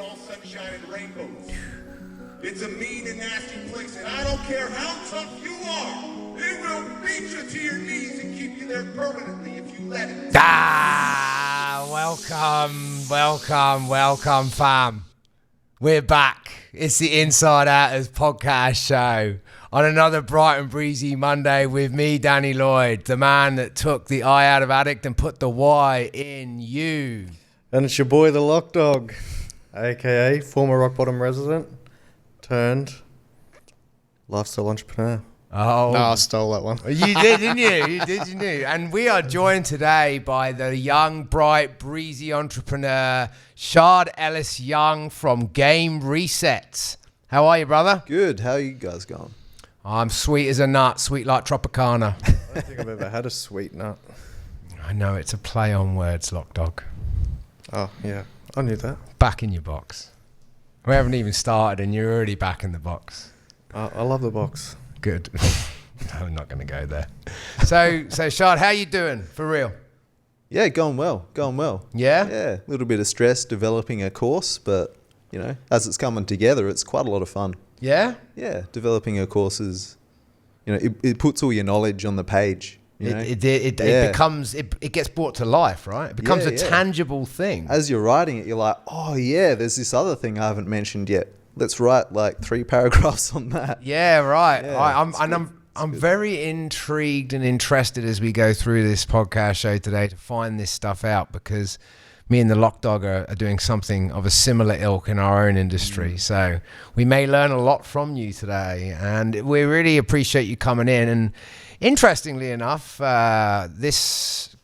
all sunshine and rainbows. It's a mean and nasty place, and I don't care how tough you are. It will beat you to your knees and keep you there permanently if you let it. Welcome, fam. We're back. It's the InsideOutrz podcast show on another bright and breezy Monday with me, Danny Lloyd, the man that took the I out of addict and put the Y in you. And it's your boy, the Lock Dog, aka former rock bottom resident turned lifestyle entrepreneur. Oh, No, I stole that one. you did, didn't you? You did, didn't you? And we are joined today by the young, bright, breezy entrepreneur, Shard Ellis Young from Game Resets. How are you, brother? Good. How are you guys going? I'm sweet as a nut, sweet like Tropicana. I don't think I've ever had a sweet nut. I know, it's a play on words, Lock Dog. Oh, yeah. I knew that. Back in your box. We haven't even started and you're already back in the box. I love the box. Good. I'm not going to go there. So Shard, how you doing? For real? Yeah, going well. Yeah? Yeah, a little bit of stress developing a course, but, you know, as it's coming together, it's quite a lot of fun. Yeah? Yeah, developing a course is, you know, it puts all your knowledge on the page. You know? It becomes, it gets brought to life, right? It becomes a tangible thing. As you're writing it, you're like, oh yeah, there's this other thing I haven't mentioned yet. Let's write like 3 paragraphs on that. Yeah, right. Yeah, I'm very intrigued and interested as we go through this podcast show today to find this stuff out, because me and the Lock Dog are doing something of a similar ilk in our own industry. So we may learn a lot from you today, and we really appreciate you coming in. And interestingly enough, this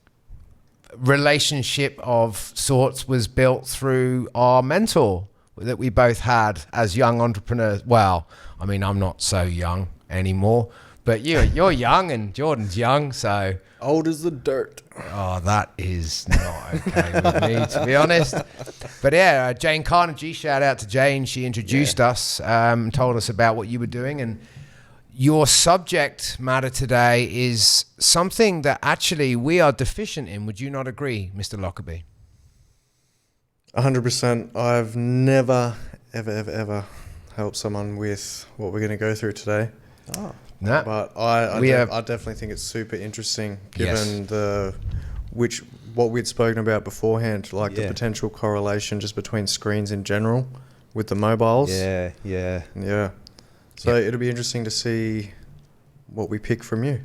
relationship of sorts was built through our mentor that we both had as young entrepreneurs. Well, I mean, I'm not so young anymore, but you're young and Jordan's young, so... Old as the dirt. Oh, that is not okay with me, to be honest. But yeah, Jane Carnegie, shout out to Jane. She introduced us, told us about what you were doing. And your subject matter today is something that actually we are deficient in. Would you not agree, Mr. Lockerbie? 100%. I've never, ever helped someone with what we're going to go through today. Oh. No. But I definitely think it's super interesting, given what we'd spoken about beforehand, like the potential correlation just between screens in general with the mobiles. Yeah. So it'll be interesting to see what we pick from you.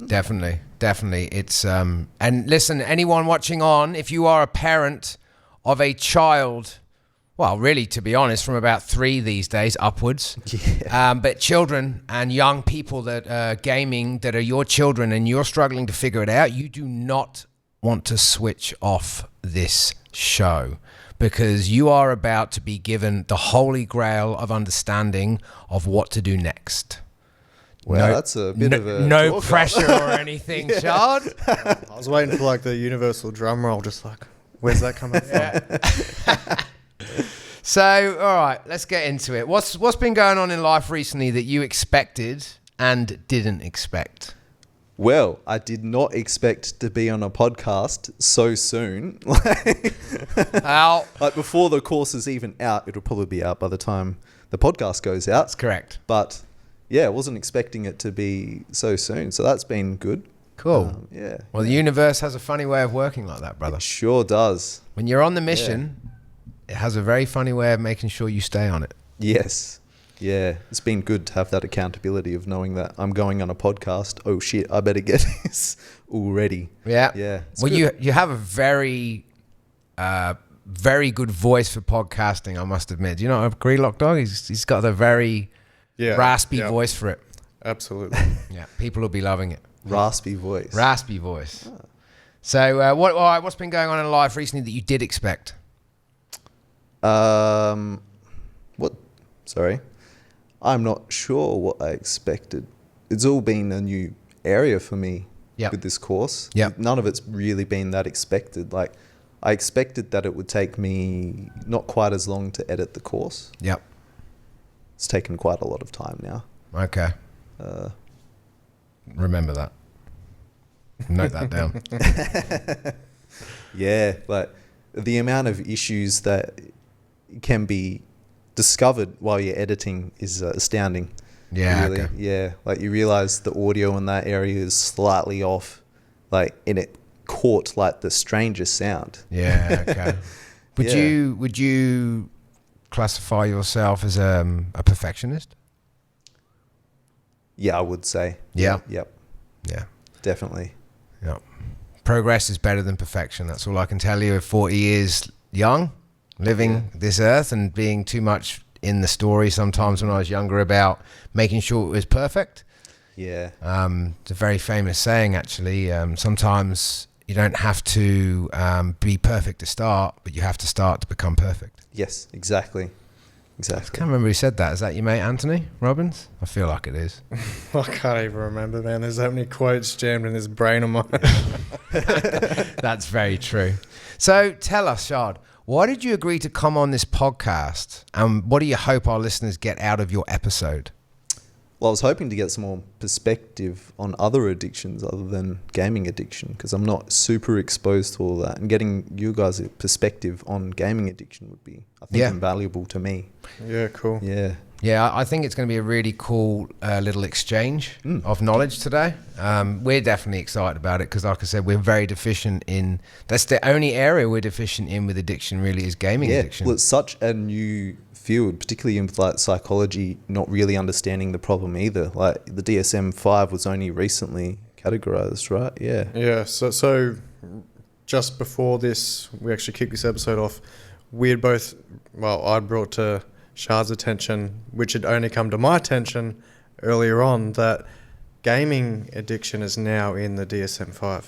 Definitely. It's and listen, anyone watching on, if you are a parent of a child, well, really, to be honest, from about 3 these days upwards. Yeah. But children and young people that are gaming, that are your children, and you're struggling to figure it out, you do not want to switch off this show, because you are about to be given the holy grail of understanding of what to do next. Well, that's a bit of a... No pressure or anything, Shard. I was waiting for like the universal drum roll, just like, where's that coming from? So, all right, let's get into it. What's been going on in life recently that you expected and didn't expect? Well, I did not expect to be on a podcast so soon. Like before the course is even out, it'll probably be out by the time the podcast goes out. That's correct. But yeah, I wasn't expecting it to be so soon. So that's been good. Cool. Yeah. Well, the universe has a funny way of working like that, brother. It sure does. When you're on the mission, it has a very funny way of making sure you stay on it. Yes. Yeah. It's been good to have that accountability of knowing that I'm going on a podcast. Oh shit, I better get this already. Yeah. Yeah. Well, you have a very, very good voice for podcasting, I must admit. Do you not agree, Lock Dog? He's got a very raspy voice for it. Absolutely. Yeah. People will be loving it. Raspy voice. Oh. So what's been going on in life recently that you did expect? What? Sorry. I'm not sure what I expected. It's all been a new area for me with this course. Yep. None of it's really been that expected. Like, I expected that it would take me not quite as long to edit the course. Yep. It's taken quite a lot of time now. Okay. Remember that. Note that down. Yeah, but the amount of issues that can be discovered while you're editing is astounding. Yeah. Really. Okay. Yeah. Like you realize the audio in that area is slightly off, like, and it caught like the strangest sound. Yeah. Okay. Yeah. Would you classify yourself as a perfectionist? Yeah, I would say. Yeah. Yep. Yeah. Definitely. Yeah. Progress is better than perfection. That's all I can tell you. 40 years young, living this earth and being too much in the story sometimes when I was younger about making sure it was perfect. Yeah. It's a very famous saying, actually. Sometimes you don't have to be perfect to start, but you have to start to become perfect. Yes, exactly. I Exactly. can't remember who said that. Is that your mate Anthony Robbins? I feel like it is. I can't even remember, man. There's so many quotes jammed in this brain of mine. That's very true. So tell us, Shard, why did you agree to come on this podcast? And what do you hope our listeners get out of your episode? Well, I was hoping to get some more perspective on other addictions other than gaming addiction, because I'm not super exposed to all that. And getting you guys a perspective on gaming addiction would be, I think, invaluable to me. Yeah, cool. Yeah. Yeah, I think it's going to be a really cool little exchange of knowledge today. We're definitely excited about it because, like I said, we're very deficient in... That's the only area we're deficient in with addiction, really, is gaming addiction. Well, it's such a new field, particularly in like psychology, not really understanding the problem either. Like the DSM-5 was only recently categorized, right? Yeah. Yeah, so just before this, we actually kicked this episode off, we had both... Well, I'd brought to Shard's attention, which had only come to my attention earlier on, that gaming addiction is now in the DSM-5.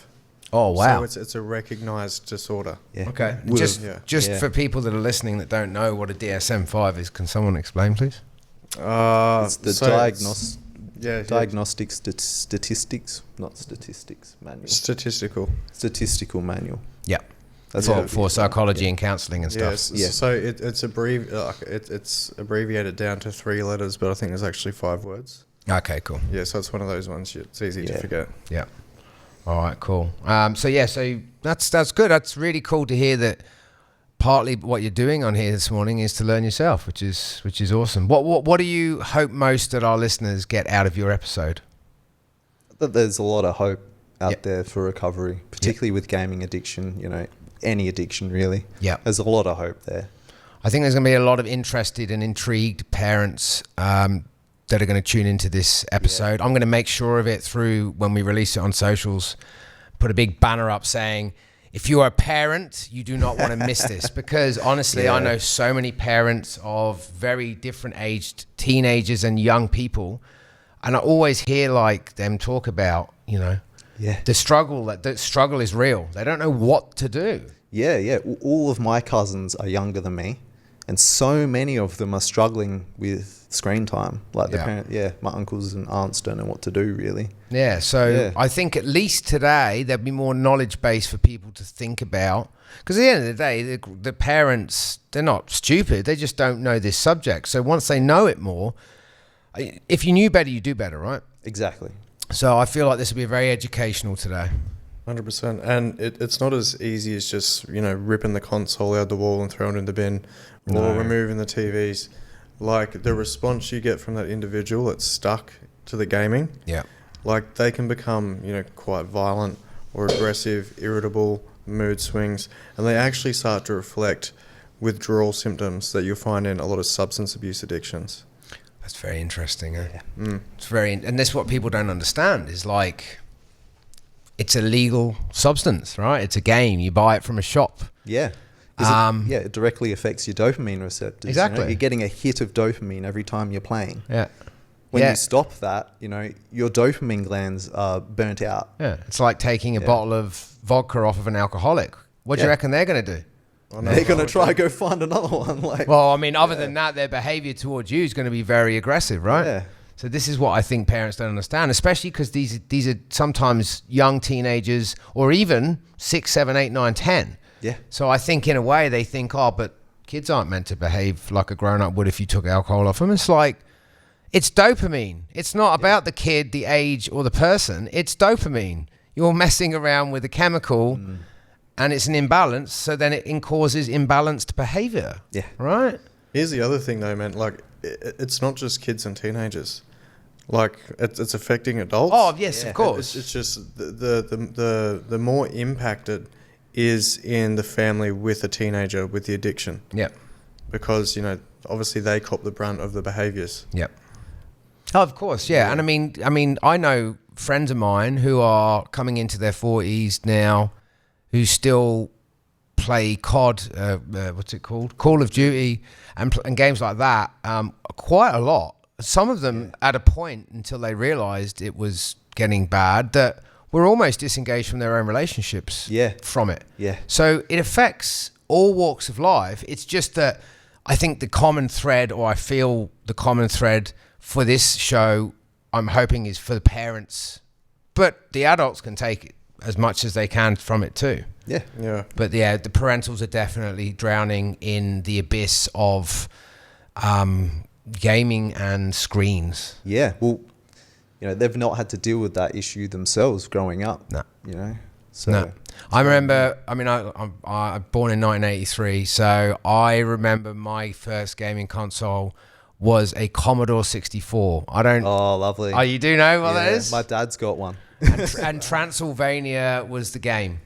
Oh, wow. So it's a recognised disorder. Yeah. Okay. Would've- Just for people that are listening that don't know what a DSM-5 is, can someone explain, please? It's the Yeah, diagnostic statistics, not statistics manual. Statistical manual. Yeah. That's For psychology and counselling and stuff. Yes. Yeah. So it's abbreviated down to 3 letters, but I think there's actually 5 words. Okay, cool. Yeah, so it's one of those ones it's easy to forget. Yeah. All right, cool. So that's good. That's really cool to hear that partly what you're doing on here this morning is to learn yourself, which is awesome. What do you hope most that our listeners get out of your episode? That there's a lot of hope out there for recovery, particularly with gaming addiction, you know, any addiction really. Yeah. There's a lot of hope there. I think there's going to be a lot of interested and intrigued parents that are going to tune into this episode. I'm going to make sure of it through when we release it on socials, put a big banner up saying, if you are a parent, you do not want to miss this. Because honestly, I know so many parents of very different aged teenagers and young people. And I always hear like them talk about, you know, the struggle is real. They don't know what to do. Yeah. All of my cousins are younger than me, and so many of them are struggling with screen time. Like my uncles and aunts don't know what to do really. Yeah, so I think at least today there'll be more knowledge base for people to think about. Because at the end of the day, the parents, they're not stupid. They just don't know this subject. So once they know it more, if you knew better, you do better, right? Exactly. So I feel like this will be very educational today. 100%. And it's not as easy as just, you know, ripping the console out the wall and throwing it in the bin or removing the TVs. Like the response you get from that individual that's stuck to the gaming, like they can become, you know, quite violent or aggressive, irritable, mood swings, and they actually start to reflect withdrawal symptoms that you'll find in a lot of substance abuse addictions. That's very interesting. It's and that's what people don't understand is like, it's a legal substance, right? It's a game. You buy it from a shop. Yeah. It directly affects your dopamine receptors. Exactly. You know? You're getting a hit of dopamine every time you're playing. Yeah. When you stop that, you know, your dopamine glands are burnt out. Yeah. It's like taking a bottle of vodka off of an alcoholic. What do you reckon they're going to do? They're going to try to go find another one. Well, I mean, other than that, their behavior towards you is going to be very aggressive, right? Yeah. So this is what I think parents don't understand, especially because these are sometimes young teenagers or even 6, 7, 8, 9, 10. Yeah. So I think in a way they think, but kids aren't meant to behave like a grown-up would if you took alcohol off them. It's like, it's dopamine. It's not about the kid, the age, or the person. It's dopamine. You're messing around with a chemical and it's an imbalance, so then it causes imbalanced behavior. Yeah. Right? Here's the other thing though, man. Like, it's not just kids and teenagers. Like, it's affecting adults. Oh, yes, of course. It's just the more impacted is in the family with a teenager with the addiction. Yep. Because, obviously they cop the brunt of the behaviours. Yep. Oh, of course, yeah. And I mean, I know friends of mine who are coming into their 40s now who still play COD, what's it called? Call of Duty and games like that quite a lot. Some of them at a point until they realised it was getting bad that were almost disengaged from their own relationships from it. Yeah. So it affects all walks of life. It's just that I think the common thread, or I feel the common thread for this show, I'm hoping is for the parents. But the adults can take it as much as they can from it too. Yeah. Yeah. But yeah, the parentals are definitely drowning in the abyss of gaming and screens. Yeah. Well, they've not had to deal with that issue themselves growing up. No. So No. I remember, I'm born in 1983, so I remember my first gaming console was a Commodore 64. I don't... Oh, lovely. Oh, you do know what that is? My dad's got one. And Transylvania was the game.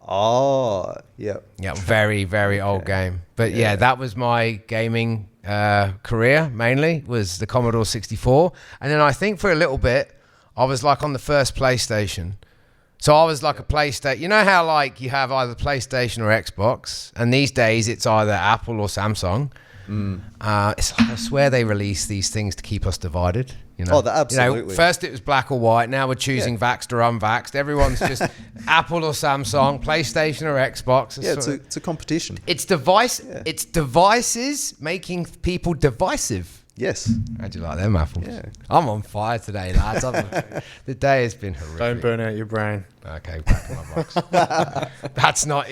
Oh, yeah. Yeah, very, very old game. But yeah, that was my gaming career, mainly, was the Commodore 64. And then I think for a little bit, I was like on the first PlayStation. So I was like a PlayStation. You know how like you have either PlayStation or Xbox, and these days it's either Apple or Samsung. It's like, I swear they release these things to keep us divided. Oh, absolutely. First it was black or white. Now we're choosing vaxxed or unvaxxed. Everyone's just Apple or Samsung, PlayStation or Xbox. It's a competition. It's devices making people divisive. Yes. How'd you like them apples? Yeah. I'm on fire today, lads. The day has been horrific. Don't burn out your brain. Okay, back in my box. That's not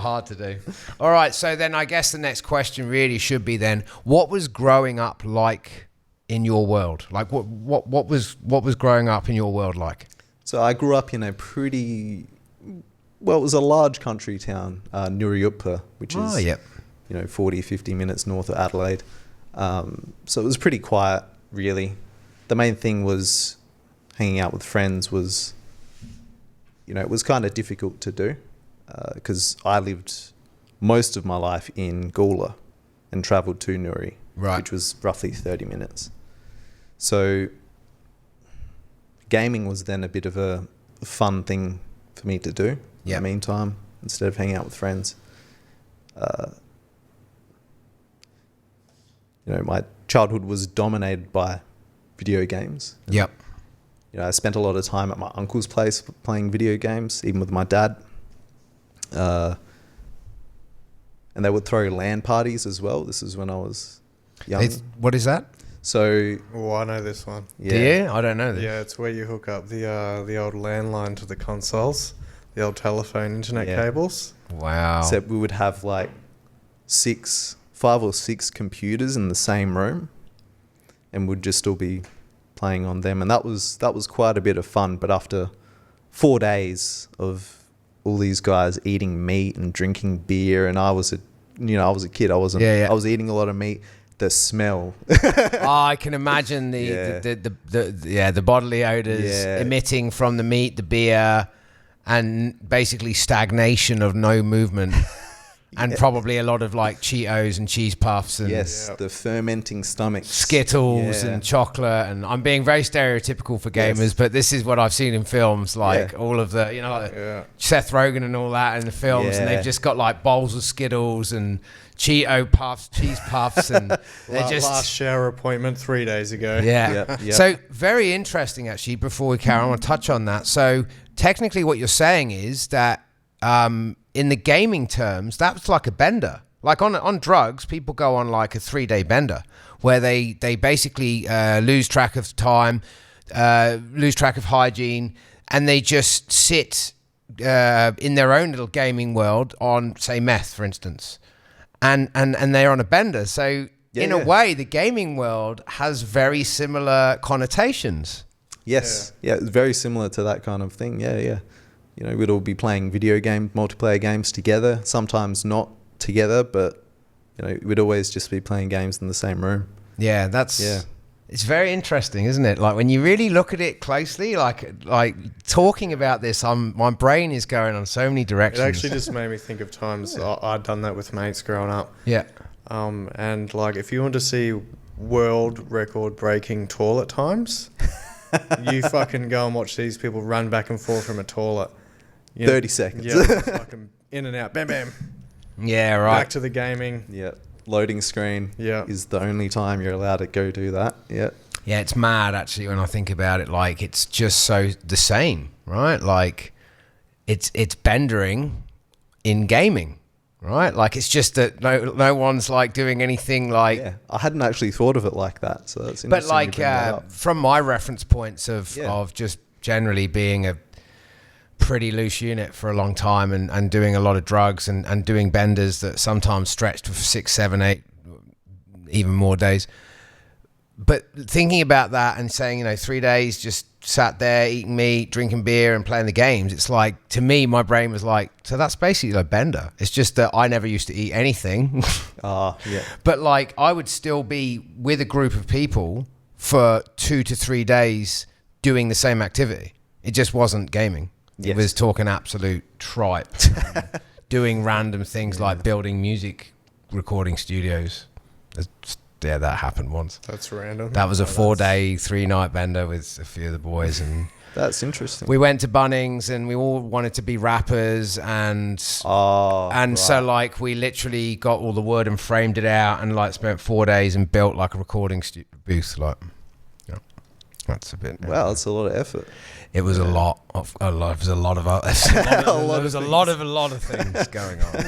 hard to do. All right, so then I guess the next question really should be then, what was growing up like in your world? Like what was growing up in your world like? So I grew up in a it was a large country town, Nuriutpa, which is 40, 50 minutes north of Adelaide. So it was pretty quiet, really. The main thing was hanging out with friends was, it was kind of difficult to do because I lived most of my life in Gawler and travelled to Nuri, which was roughly 30 minutes. So gaming was then a bit of a fun thing for me to do in the meantime, instead of hanging out with friends. My childhood was dominated by video games. Yep. I spent a lot of time at my uncle's place playing video games, even with my dad. And they would throw LAN parties as well. This is when I was young. What is that? So... Oh, I know this one. Yeah. Do you? I don't know this. Yeah, it's where you hook up the old landline to the consoles, the old telephone internet cables. Wow. Except we would have like 5 or 6 computers in the same room, and would just still be playing on them, and that was quite a bit of fun. But after 4 days of all these guys eating meat and drinking beer, and I was a kid. I wasn't. I was eating a lot of meat. The smell. I can imagine the bodily odors emitting from the meat, the beer, and basically stagnation of no movement. And probably a lot of like Cheetos and cheese puffs and the fermenting stomachs, Skittles and chocolate. And I'm being very stereotypical for gamers, but this is what I've seen in films, like all of the, like Seth Rogen and all that in the films, and they've just got like bowls of Skittles and Cheeto puffs, cheese puffs, and they're just last shower appointment 3 days ago. So very interesting, actually. Before we carry on, I want to touch on that. So technically, what you're saying is that in the gaming terms, that's like a bender. Like on drugs, people go on like a 3-day bender where they basically lose track of time, lose track of hygiene, and they just sit in their own little gaming world on, say, meth, for instance. And they're on a bender. So in a way, the gaming world has very similar connotations. Yes. Yeah, it's very similar to that kind of thing. Yeah. You know, we'd all be playing video game, multiplayer games together, sometimes not together, but, you know, we'd always just be playing games in the same room. Yeah, it's very interesting, isn't it? Like when you really look at it closely, like talking about this, my brain is going on so many directions. It actually just made me think of times I'd done that with mates growing up. Yeah. And like if you want to see world record breaking toilet times, you fucking go and watch these people run back and forth from a toilet. 30 seconds. Yeah, fucking in and out, bam, bam. Yeah, right. Back to the gaming. Yeah. Loading screen is the only time you're allowed to go do that. Yeah. Yeah, it's mad actually when I think about it. Like it's just so the same, right? Like it's bendering in gaming, right? Like it's just that no one's like doing anything like. Yeah, I hadn't actually thought of it like that, so that's interesting. But like you bring that up. from my reference points of just generally being a pretty loose unit for a long time and doing a lot of drugs and doing benders that sometimes stretched for 6, 7, 8, even more days. But thinking about that and saying, 3 days just sat there eating meat, drinking beer and playing the games, it's like, to me, my brain was like, so that's basically like bender. It's just that I never used to eat anything. Yeah. But like I would still be with a group of people for 2 to 3 days doing the same activity. It just wasn't gaming. Yes. It was talking absolute tripe, doing random things like building music recording studios. Yeah, that happened once. That's random. That was a 4-day, 3-night bender with a few of the boys, and that's interesting. we went to Bunnings and we all wanted to be rappers, and so like we literally got all the wood and framed it out and like spent 4 days and built like a recording booth. Like, that's a bit. Wow, that's a lot of effort. It was a lot of things going on.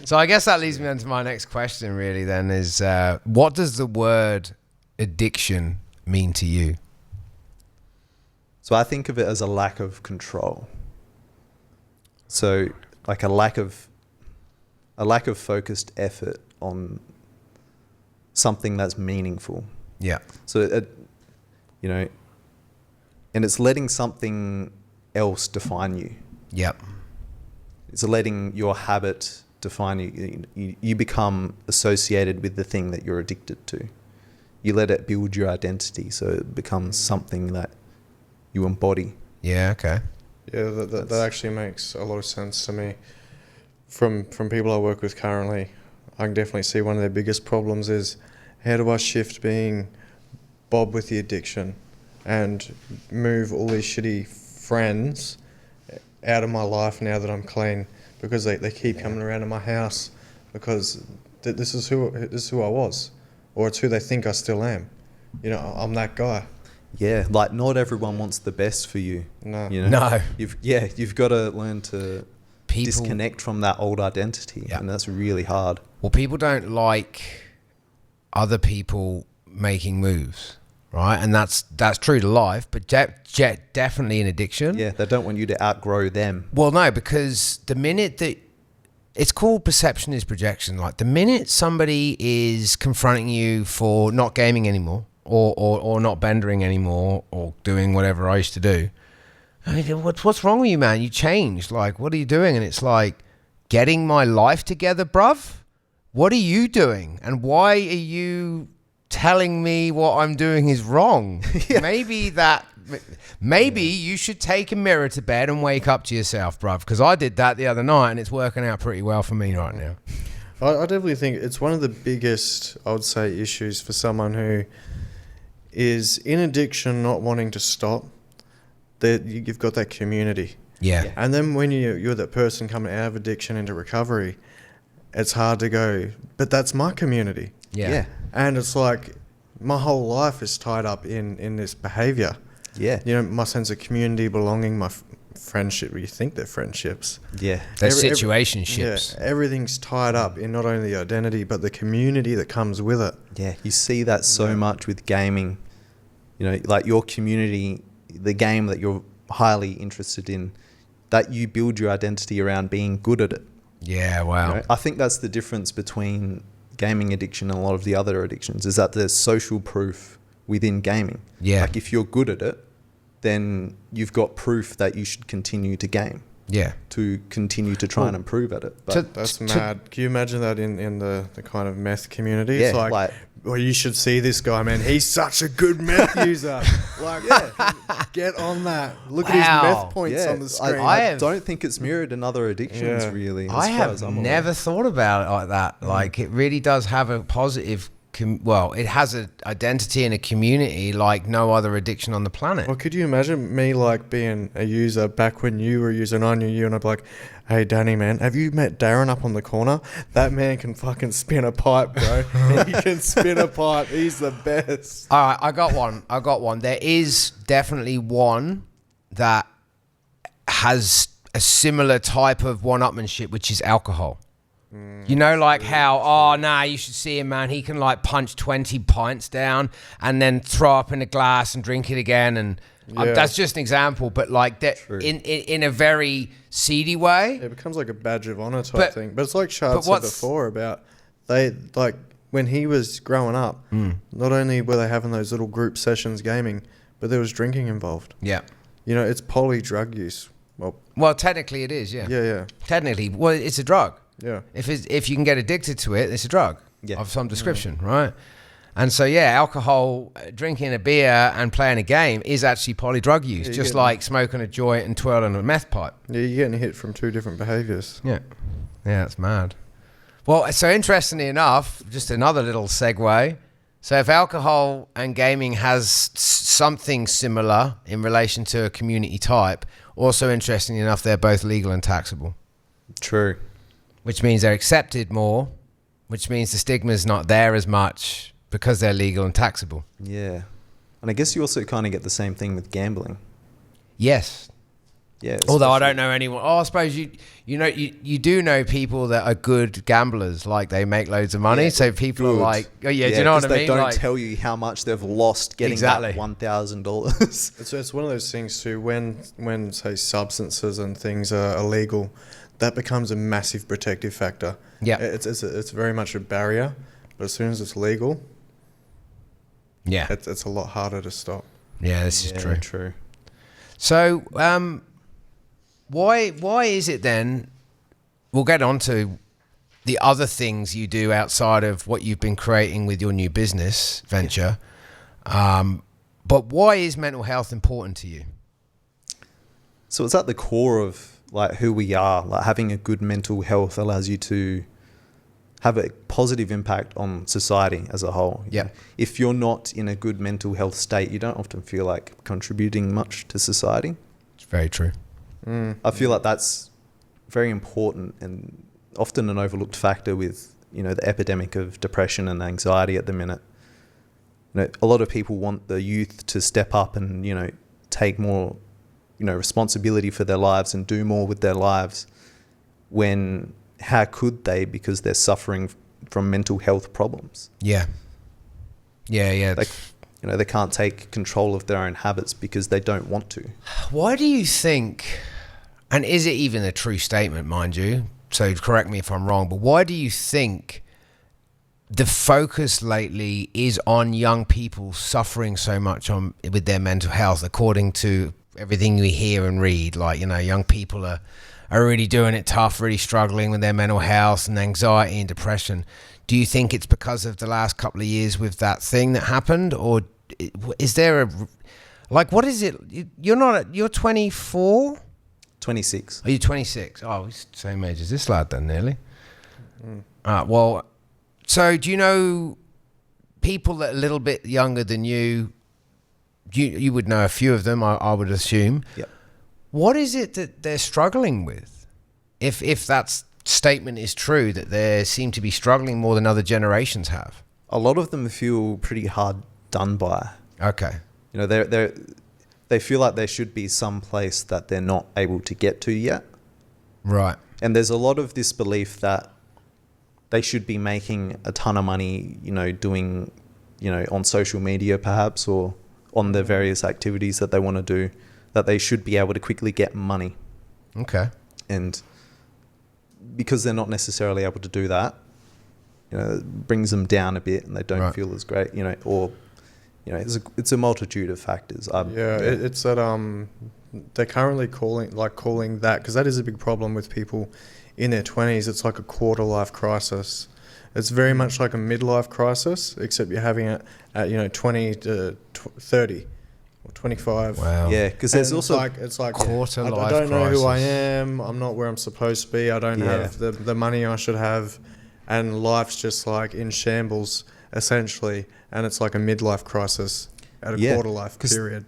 So I guess that leads me on to my next question really then is, what does the word addiction mean to you? So I think of it as a lack of control. So like a lack of focused effort on something that's meaningful. Yeah. So and it's letting something else define you. Yep. It's letting your habit define you. You become associated with the thing that you're addicted to. You let it build your identity, so it becomes something that you embody. Yeah, okay. Yeah, that actually makes a lot of sense to me. From people I work with currently, I can definitely see one of their biggest problems is, how do I shift being Bob with the addiction and move all these shitty friends out of my life now that I'm clean, because they keep coming around to my house because this is who I was, or it's who they think I still am. I'm that guy. Yeah, like not everyone wants the best for you. No. No. You've got to learn to disconnect from that old identity, and that's really hard. Well, people don't like other people making moves. Right, and that's true to life, but definitely an addiction. Yeah, they don't want you to outgrow them. Well, no, because the minute that it's called perception is projection. Like the minute somebody is confronting you for not gaming anymore, or not bendering anymore, or doing whatever I used to do, I mean, what's wrong with you, man? You changed. Like, what are you doing? And it's like, getting my life together, bruv. What are you doing? And why are you telling me what I'm doing is wrong? Maybe you should take a mirror to bed and wake up to yourself, bruv, because I did that the other night and it's working out pretty well for me right now. I definitely think it's one of the biggest, I would say, issues for someone who is in addiction, not wanting to stop. That you've got that community. Yeah. And then when you're that person coming out of addiction into recovery, it's hard to go, but that's my community. Yeah. And it's like my whole life is tied up in this behavior. Yeah. My sense of community, belonging, my friendship. You think they're friendships. Yeah. They're situationships. Yeah, everything's tied up in not only the identity, but the community that comes with it. Yeah. You see that so much with gaming. Like your community, the game that you're highly interested in, that you build your identity around being good at it. Yeah, wow. I think that's the difference between gaming addiction and a lot of the other addictions, is that there's social proof within gaming. Yeah. Like if you're good at it, then you've got proof that you should continue to game. Yeah. to continue to try and improve at it. But That's mad. Can you imagine that in the kind of meth community? Yeah, It's like, well, you should see this guy, man. He's such a good meth user. Like, get on that. Look at his meth points on the screen. I don't think it's mirrored in other addictions, really. I have never thought about it like that. Like, it really does have a positive... it has an identity and a community like no other addiction on the planet. Well, could you imagine me like being a user back when you were using, I knew you, and I'd be like, hey, Danny, man, have you met Darren up on the corner? That man can fucking spin a pipe, bro. He can spin a pipe. He's the best. All right, I got one. There is definitely one that has a similar type of one-upmanship, which is alcohol. You know, like how, you should see him, man. He can like punch 20 pints down and then throw up in a glass and drink it again. And that's just an example, but like that in a very seedy way. It becomes like a badge of honor type thing. But it's like Shard said before about when he was growing up, not only were they having those little group sessions gaming, but there was drinking involved. Yeah. You know, it's poly drug use. Well, technically it is, yeah. Yeah. Technically, well, it's a drug. Yeah. If you can get addicted to it, it's a drug of some description, right? And so, alcohol, drinking a beer and playing a game is actually polydrug use, just like smoking a joint and twirling a meth pipe. Yeah, you're getting hit from two different behaviours. Yeah, it's mad. Well, so interestingly enough, just another little segue. So if alcohol and gaming has something similar in relation to a community type, also interestingly enough, they're both legal and taxable. True. Which means they're accepted more, which means the stigma is not there as much because they're legal and taxable. Yeah. And I guess you also kind of get the same thing with gambling. Yes. Yeah. Although I don't know anyone. I suppose you do know people that are good gamblers, like they make loads of money. So people are like, do you know what I mean? They don't tell you how much they've lost getting that $1,000. It's one of those things too. When say substances and things are illegal, that becomes a massive protective factor. Yeah, it's very much a barrier, but as soon as it's legal, it's a lot harder to stop. Yeah, this is true. True. So, why is it then? We'll get on to the other things you do outside of what you've been creating with your new business venture. But why is mental health important to you? So it's at the core of like who we are. Like having a good mental health allows you to have a positive impact on society as a whole. Yeah. If you're not in a good mental health state, you don't often feel like contributing much to society. It's very true. I feel like that's very important and often an overlooked factor with, the epidemic of depression and anxiety at the minute. A lot of people want the youth to step up and, take more, responsibility for their lives and do more with their lives when how could they, because they're suffering from mental health problems. Yeah. They can't take control of their own habits because they don't want to. Why do you think, and is it even a true statement, mind you, so correct me if I'm wrong, but why do you think the focus lately is on young people suffering so much with their mental health, according to everything we hear and read? Like, young people are really doing it tough, really struggling with their mental health and anxiety and depression. Do you think it's because of the last couple of years with that thing that happened? Or is there what is it? You're 24? 26. Are you 26? Oh, he's the same age as this lad then, nearly. Well, so do you know people that are a little bit younger than you? You would know a few of them, I would assume. Yep. What is it that they're struggling with? If that statement is true, that they seem to be struggling more than other generations have. A lot of them feel pretty hard done by. Okay. They feel like there should be some place that they're not able to get to yet. Right. And there's a lot of this belief that they should be making a ton of money, doing, on social media perhaps, or on the various activities that they want to do, that they should be able to quickly get money. Okay. And because they're not necessarily able to do that, it brings them down a bit and they don't feel as great, or You know, it's a multitude of factors. It's that they're currently calling that, because that is a big problem with people in their 20s. It's like a quarter life crisis. It's very much like a midlife crisis, except you're having it at 20 to 30 or 25. Wow. Yeah, because there's also it's like quarter life I don't know who I crisis. am. I'm not where I'm supposed to be. I don't have the money I should have, and life's just like in shambles essentially. And it's like a midlife crisis at a quarter life period.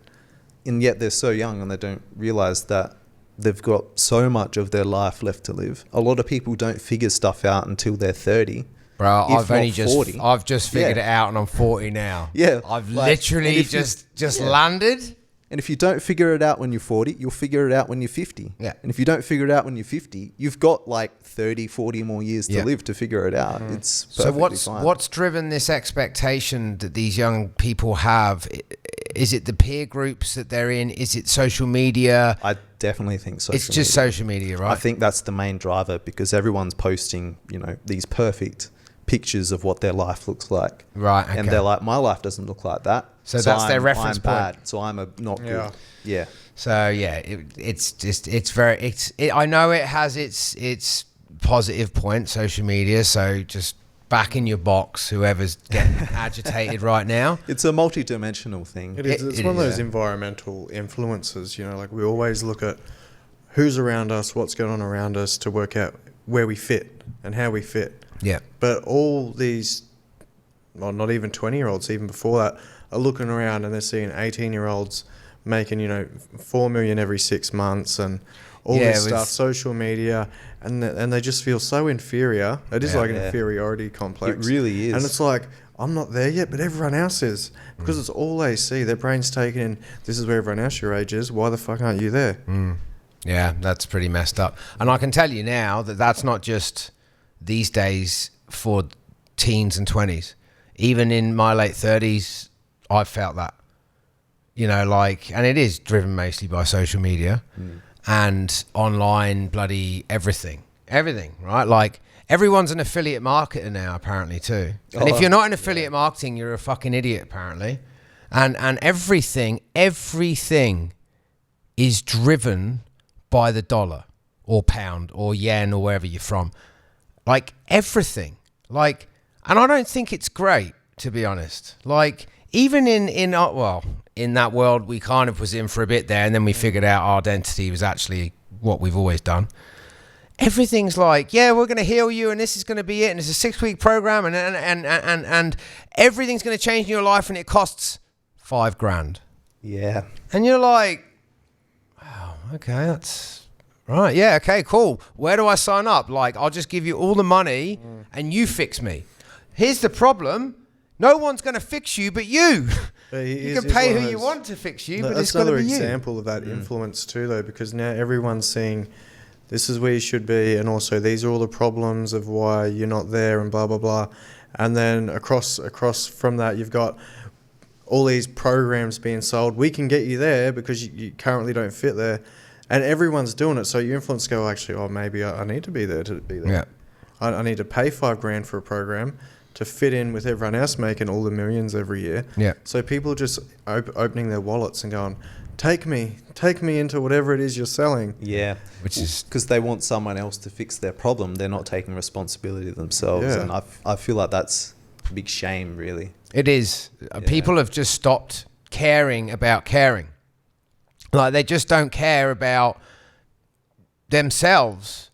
And yet they're so young and they don't realize that they've got so much of their life left to live. A lot of people don't figure stuff out until they're 30. Bro, if not 40. I've just figured it out, and I'm 40 now. Yeah, I've like, literally and if you- just landed. And if you don't figure it out when you're 40, you'll figure it out when you're 50. Yeah. And if you don't figure it out when you're 50, you've got like 30, 40 more years to live to figure it out. It's perfectly fine. What's driven this expectation that these young people have? Is it the peer groups that they're in? Is it social media? I definitely think social It's just media. social media, right? I think that's the main driver, because everyone's posting, these perfect pictures of what their life looks like. Right, okay. And they're like, my life doesn't look like that. So that's their reference I'm point. bad, so I'm not good. Yeah. So yeah, I know it has its positive point, social media. So just back in your box, whoever's getting agitated right now. It's a multi-dimensional thing. It is. It's one of those environmental influences. Like we always look at who's around us, what's going on around us, to work out where we fit and how we fit. Yeah. But all these, well, not even 20-year-olds, even before that, are looking around and they're seeing 18-year-olds making, 4 million every 6 months and all this stuff, social media, and they just feel so inferior. It is like an inferiority complex. It really is. And it's like, I'm not there yet, but everyone else is. Because it's all they see. Their brain's taking in, this is where everyone else your age is. Why the fuck aren't you there? Yeah, that's pretty messed up. And I can tell you now that that's not just these days for teens and 20s. Even in my late 30s, I've felt that. And it is driven mostly by social media and online bloody everything, right? Like, everyone's an affiliate marketer now, apparently, too. And if you're not in affiliate marketing, you're a fucking idiot, apparently. And everything is driven by the dollar or pound or yen or wherever you're from. Like, everything. Like, and I don't think it's great, to be honest. Like, even in that world we kind of was in for a bit there, and then we figured out our identity was actually what we've always done. Everything's like, yeah, we're going to heal you, and this is going to be it, and it's a 6-week program, and everything's going to change in your life, and it costs $5,000. Yeah. And you're like, oh, okay, that's right. Yeah, okay, cool. Where do I sign up? Like, I'll just give you all the money, and you fix me. Here's the problem. No one's going to fix you but you. You can pay who you want to fix you, but it's going to be you. That's another example of that influence too, though, because now everyone's seeing this is where you should be, and also these are all the problems of why you're not there, and blah, blah, blah. And then across from that, you've got all these programs being sold. We can get you there because you currently don't fit there. And everyone's doing it. So your influence go, actually, maybe I need to be there to be there. Yeah. I need to pay $5,000 for a program to fit in with everyone else making all the millions every year. Yeah. So people just opening their wallets and going, take me into whatever it is you're selling. Yeah. Which is because they want someone else to fix their problem. They're not taking responsibility themselves. Yeah. And I feel like that's a big shame, really. It is. People have just stopped caring about caring. Like, they just don't care about themselves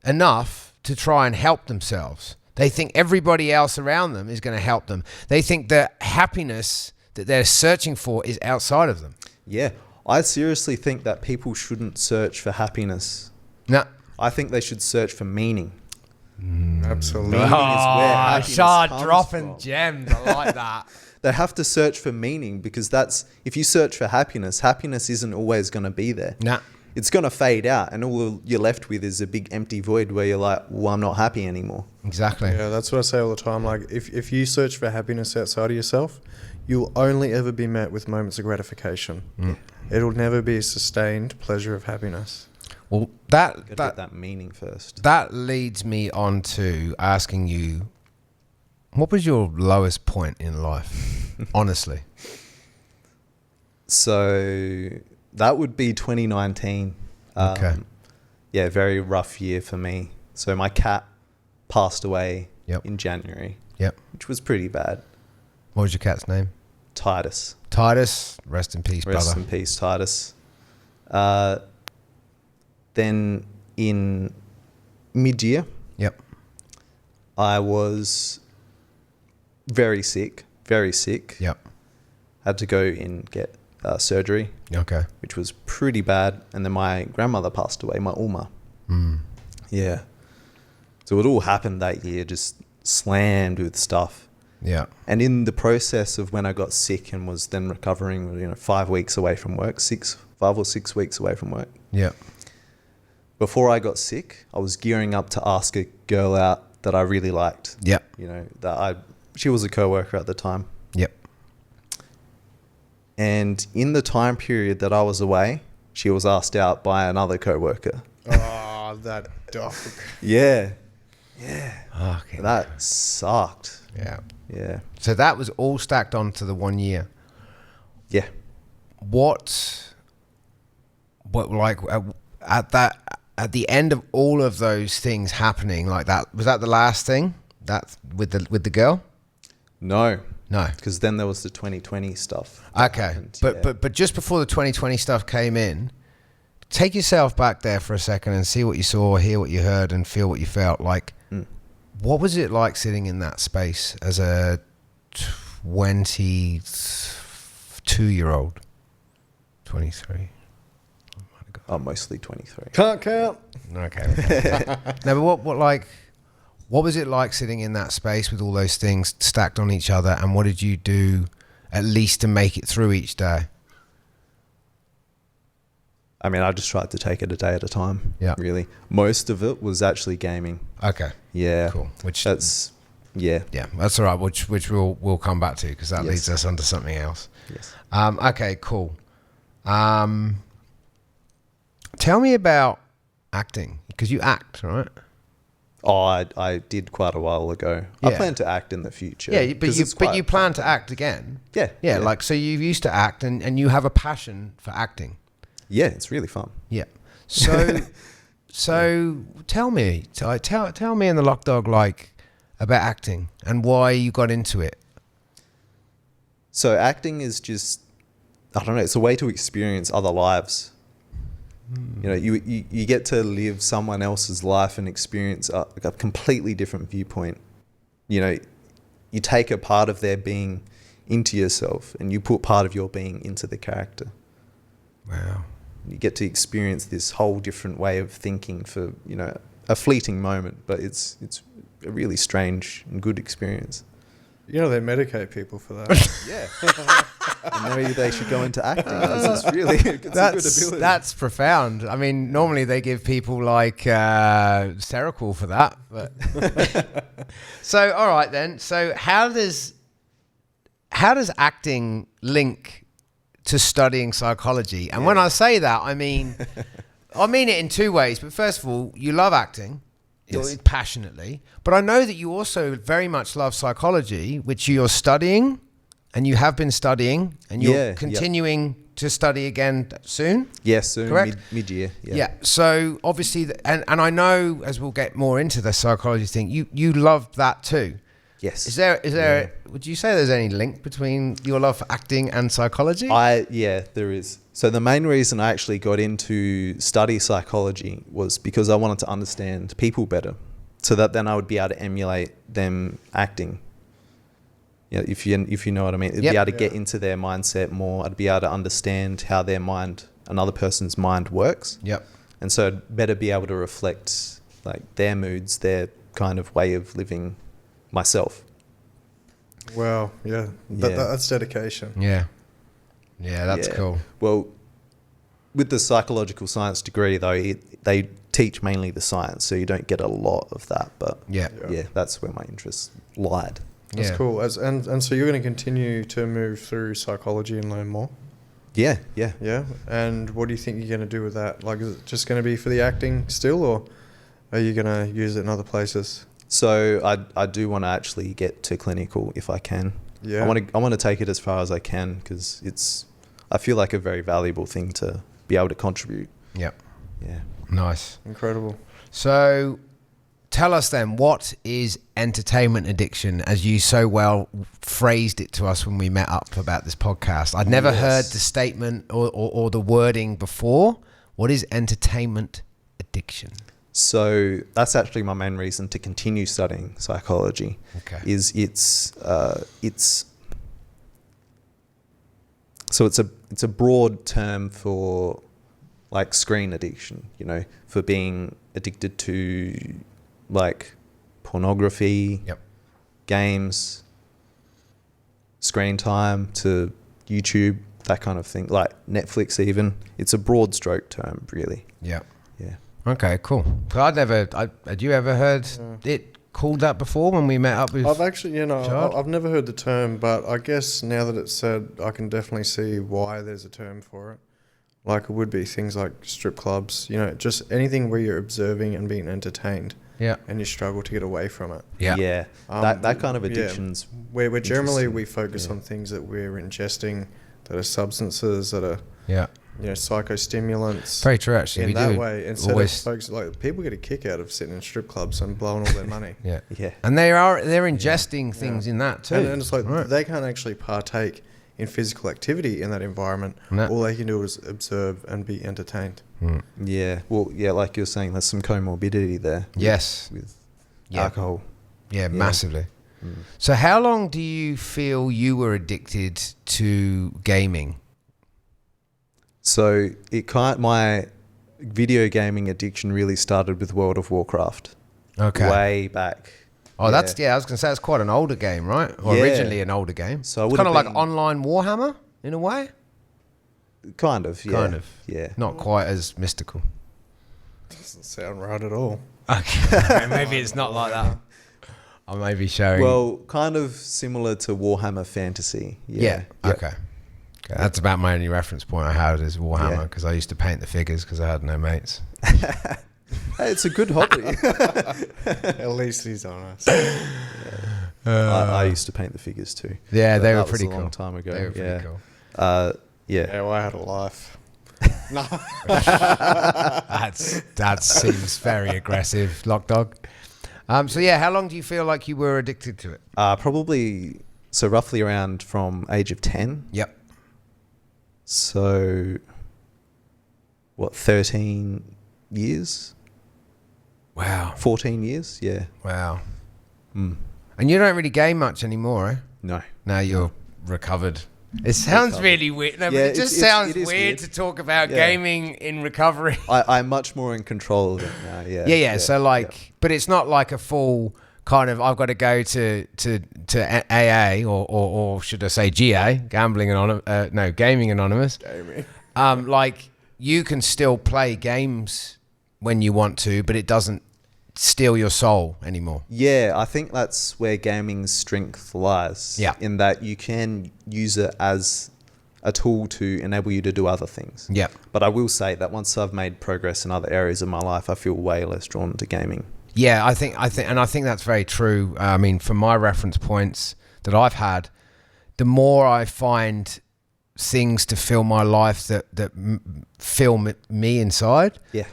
enough to try and help themselves. They think everybody else around them is going to help them. They think the happiness that they're searching for is outside of them. Yeah. I seriously think that people shouldn't search for happiness. No. I think they should search for meaning. Absolutely. Meaning is where happiness comes dropping from. gems. I like that. They have to search for meaning, because that's, if you search for happiness isn't always going to be there. Nah. It's going to fade out, and all you're left with is a big empty void where you're like, well, I'm not happy anymore. Exactly. Yeah, that's what I say all the time. Like, if you search for happiness outside of yourself, you'll only ever be met with moments of gratification. It'll never be a sustained pleasure of happiness. Well, Get that meaning first. that leads me on to asking you, what was your lowest point in life? Honestly. So that would be 2019. Okay. Yeah, very rough year for me. So my cat passed away Yep. in January, Yep. which was pretty bad. What was your cat's name? Titus. Titus. Rest in peace, Rest brother. in peace, Titus. Then in mid-year, Yep. I was very sick. Yep. Had to go and get surgery, Okay. which was pretty bad. And then my grandmother passed away, my Uma. Yeah. So it all happened that year, just slammed with stuff. Yeah. And in the process of when I got sick and was then recovering, 5 weeks away from work, 5 or 6 weeks away from work. Yeah. Before I got sick, I was gearing up to ask a girl out that I really liked. Yep. She was a coworker at the time. Yep. And in the time period that I was away, she was asked out by another coworker. Oh, that dog. Yeah. Okay. That sucked. Yeah. Yeah. So that was all stacked onto the 1 year. Yeah. What like at the end of all of those things happening like that, was that the last thing that with the girl? No. No. Because then there was the 2020 stuff. Okay. happened, But yeah. but just before the 2020 stuff came in, take yourself back there for a second and see what you saw, hear what you heard, and feel what you felt. Like, what was it like sitting in that space as a 22-year-old? 23. Oh, mostly 23. Can't count. Okay. No, but what was it like sitting in that space with all those things stacked on each other, and what did you do at least to make it through each day? I mean, I just tried to take it a day at a time. Yeah. Really. Most of it was actually gaming. Okay. Yeah. Cool. That's all right. Which we'll come back to, because that Yes. leads us onto something else. Yes. Okay. Cool. Tell me about acting, because you act, right? Oh, I did quite a while ago. Yeah. I plan to act in the future. Yeah, but 'cause it's you quite plan fun. to act again. Yeah. Yeah. Like, so you used to act, and you have a passion for acting. Yeah, it's really fun. Yeah. So, tell me in the Lock Dog, like, about acting and why you got into it. So acting is just, I don't know, it's a way to experience other lives. You get to live someone else's life and experience a completely different viewpoint. You take a part of their being into yourself, and you put part of your being into the character. Wow. You get to experience this whole different way of thinking for, a fleeting moment, but it's a really strange and good experience. They medicate people for that. Yeah. And maybe they should go into acting. It's really, it's a good ability. That's profound. I mean, normally they give people like Seroquel for that. But so, all right then. So how does acting link to studying psychology? And when I say that, I mean it in two ways. But first of all, you love acting. Yes. Passionately, but I know that you also very much love psychology, which you're studying, and you have been studying, and you're continuing to study again soon. Yes, soon. Correct? Mid-year. Yeah. So obviously, and I know, as we'll get more into the psychology thing, you love that too. Yes. Is there? Would you say there's any link between your love for acting and psychology? There is. So the main reason I actually got into study psychology was because I wanted to understand people better, so that then I would be able to emulate them acting. If you know what I mean, I'd be able to get into their mindset more. I'd be able to understand how another person's mind works. Yep. And so I'd better be able to reflect like their moods, their kind of way of living myself. Wow, yeah. That's dedication. Yeah. Yeah, that's cool. Well, with the psychological science degree, though, they teach mainly the science, so you don't get a lot of that. But Yeah. that's where my interest lied. That's cool. And so you're going to continue to move through psychology and learn more? Yeah. Yeah. And what do you think you're going to do with that? Like, is it just going to be for the acting still, or are you going to use it in other places? So I do want to actually get to clinical if I can. Yeah. I want to take it as far as I can because I feel like a very valuable thing to be able to contribute. Yep. Yeah. Nice. Incredible. So tell us then, what is entertainment addiction, as you so well phrased it to us when we met up about this podcast? I'd never heard the statement or the wording before. What is entertainment addiction? So that's actually my main reason to continue studying psychology. Okay. So it's a broad term for like screen addiction, you know, for being addicted to like pornography, Yep. games, screen time, to YouTube, that kind of thing, like Netflix even. It's a broad stroke term, really. Yeah. Yeah. Okay, cool. Had you ever heard it called that before when we met up with I've actually, Chard? I've never heard the term, but I guess now that it's said, I can definitely see why there's a term for it. Like it would be things like strip clubs, just anything where you're observing and being entertained. Yeah. And you struggle to get away from it. Yeah. Yeah. That kind of addiction's Where generally interesting. we focus on things that we're ingesting that are substances, that are Yeah. psychostimulants. Very true, actually. In We that do way, instead always- of folks, like people get a kick out of sitting in strip clubs and blowing all their money. Yeah. Yeah. And they're ingesting things in that too. And it's like Right. they can't actually partake in physical activity in that environment. No. All they can do is observe and be entertained. Yeah. Well, yeah, like you're saying, there's some comorbidity there. Yes. With Yeah. alcohol. Yeah, massively. So how long do you feel you were addicted to gaming? So my video gaming addiction really started with World of Warcraft. Okay. Way back. Oh, I was going to say it's quite an older game, right? Or Yeah. originally an older game. So I it's would kind of have like been- online Warhammer in a way. Kind of, yeah. Kind of. Yeah. Not quite as mystical. Doesn't sound right at all. Okay. Maybe it's not like that. I may be showing. Well, kind of similar to Warhammer Fantasy. yeah. Yep. Okay. That's about my only reference point I had is Warhammer, Yeah. because I used to paint the figures because I had no mates. Hey, it's a good hobby. At least he's honest. I used to paint the figures too. Yeah, But they that were was pretty a cool. long time ago. They were pretty yeah. cool. Yeah. Yeah, well, I had a life. No. That seems very aggressive, Lock Dog. So yeah, how long do you feel like you were addicted to it? Probably, so roughly around from age of 10. Yep. So, 13 years? Wow. 14 years? Yeah. Wow. And you don't really game much anymore, eh? No. Now you're recovered. It sounds really weird. No, but Yeah, it just it's- sounds it is weird weird. to talk about Yeah. gaming in recovery. I'm much more in control of it now. Yeah. Yeah. So but it's not like a full kind of, I've got to go to AA or should I say GA, Gaming Anonymous. Gaming. Like you can still play games when you want to, but it doesn't steal your soul anymore. Yeah, I think that's where gaming's strength lies. Yeah. In that you can use it as a tool to enable you to do other things. Yeah. But I will say that once I've made progress in other areas of my life, I feel way less drawn to gaming. Yeah, I think that's very true. I mean, from my reference points that I've had, the more I find things to fill my life that fill me inside, Yeah.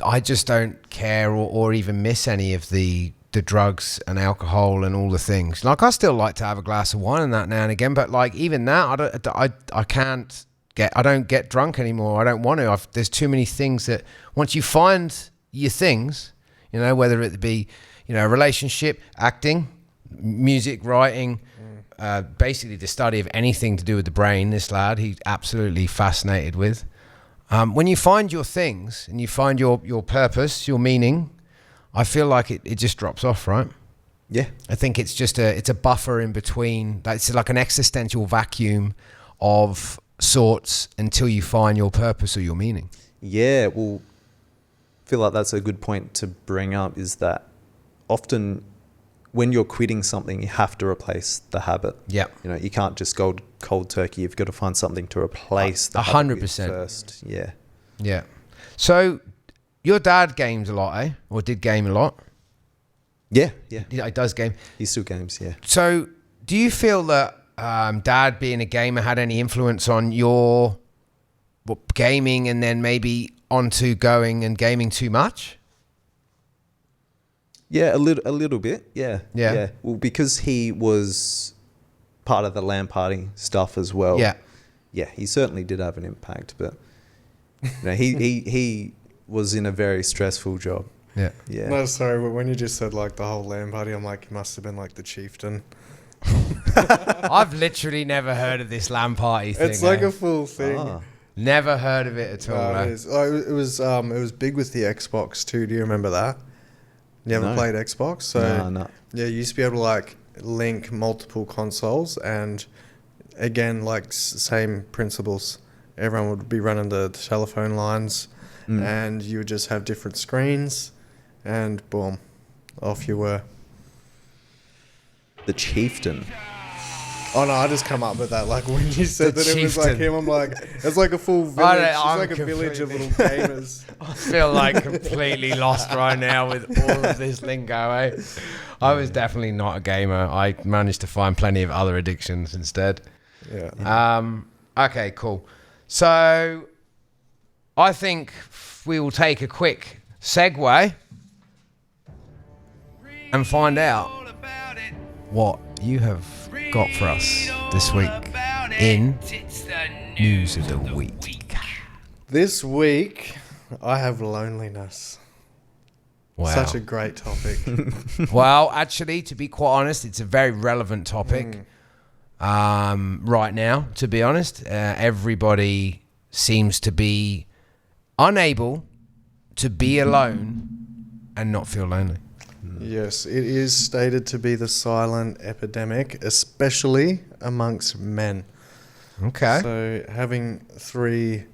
I just don't care or even miss any of the drugs and alcohol and all the things. Like I still like to have a glass of wine and that now and again, but like even that, I don't get drunk anymore. I don't want to. There's too many things that once you find your things, whether it be, a relationship, acting, music, writing, basically the study of anything to do with the brain. This lad, he's absolutely fascinated with. When you find your things and you find your purpose, your meaning, I feel like it just drops off, right? Yeah. I think it's just it's a buffer in between. It's like an existential vacuum of sorts until you find your purpose or your meaning. Yeah, well, I feel like that's a good point to bring up, is that often when you're quitting something, you have to replace the habit. Yeah. You can't just go cold turkey. You've got to find something to replace the habit with 100%. first. Yeah. Yeah. So your dad games a lot, eh? Or did game a lot? Yeah, yeah. He does game. He still games, yeah. So Do you feel that Dad being a gamer had any influence on your gaming and then maybe onto going and gaming too much? Yeah, a little bit. Yeah. Yeah. Well, because he was part of the LAN party stuff as well. Yeah. Yeah, he certainly did have an impact, but he was in a very stressful job. Yeah. Yeah. No, sorry, but when you just said like the whole LAN party, I'm like, he must have been like the chieftain. I've literally never heard of this LAN party thing. It's like a full thing. Ah. Never heard of it at all. No, it is. Oh, it was big with the Xbox too. Do you remember that? You ever No. played Xbox? So No. yeah, you used to be able to like link multiple consoles, and again, like same principles. Everyone would be running the telephone lines, and you would just have different screens, and boom, off you were. The chieftain. Oh no, I just come up with that. Like when you said The that it was like chieftain. him, I'm like, it's like a full village. It's I'm like a village of little completely- gamers. I feel like completely lost right now with all of this lingo, eh? I was definitely not a gamer. I managed to find plenty of other addictions instead. Yeah. Okay, cool. So I think we will take a quick segue and find out what you have got for us this week in News of the Week. This week, I have loneliness. Wow. Such a great topic. Well, actually, to be quite honest, it's a very relevant topic right now, to be honest. Everybody seems to be unable to be alone and not feel lonely. Yes, it is stated to be the silent epidemic, especially amongst men. Okay. So having three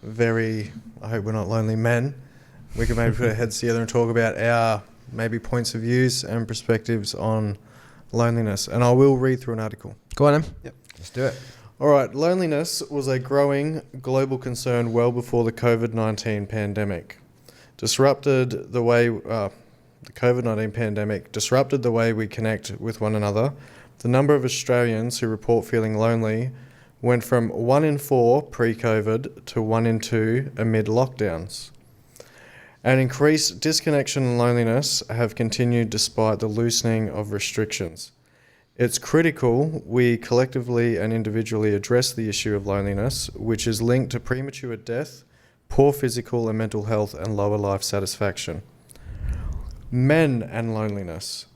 very, I hope we're not lonely men, we could maybe put our heads together and talk about our maybe points of views and perspectives on loneliness. And I will read through an article. Go on then. Yep. Let's do it. All right, loneliness was a growing global concern well before the COVID-19 pandemic. The COVID-19 pandemic disrupted the way we connect with one another. The number of Australians who report feeling lonely went from 1 in 4 pre-COVID to 1 in 2 amid lockdowns. And increased disconnection and loneliness have continued despite the loosening of restrictions. It's critical we collectively and individually address the issue of loneliness, which is linked to premature death, poor physical and mental health, and lower life satisfaction. Men and loneliness.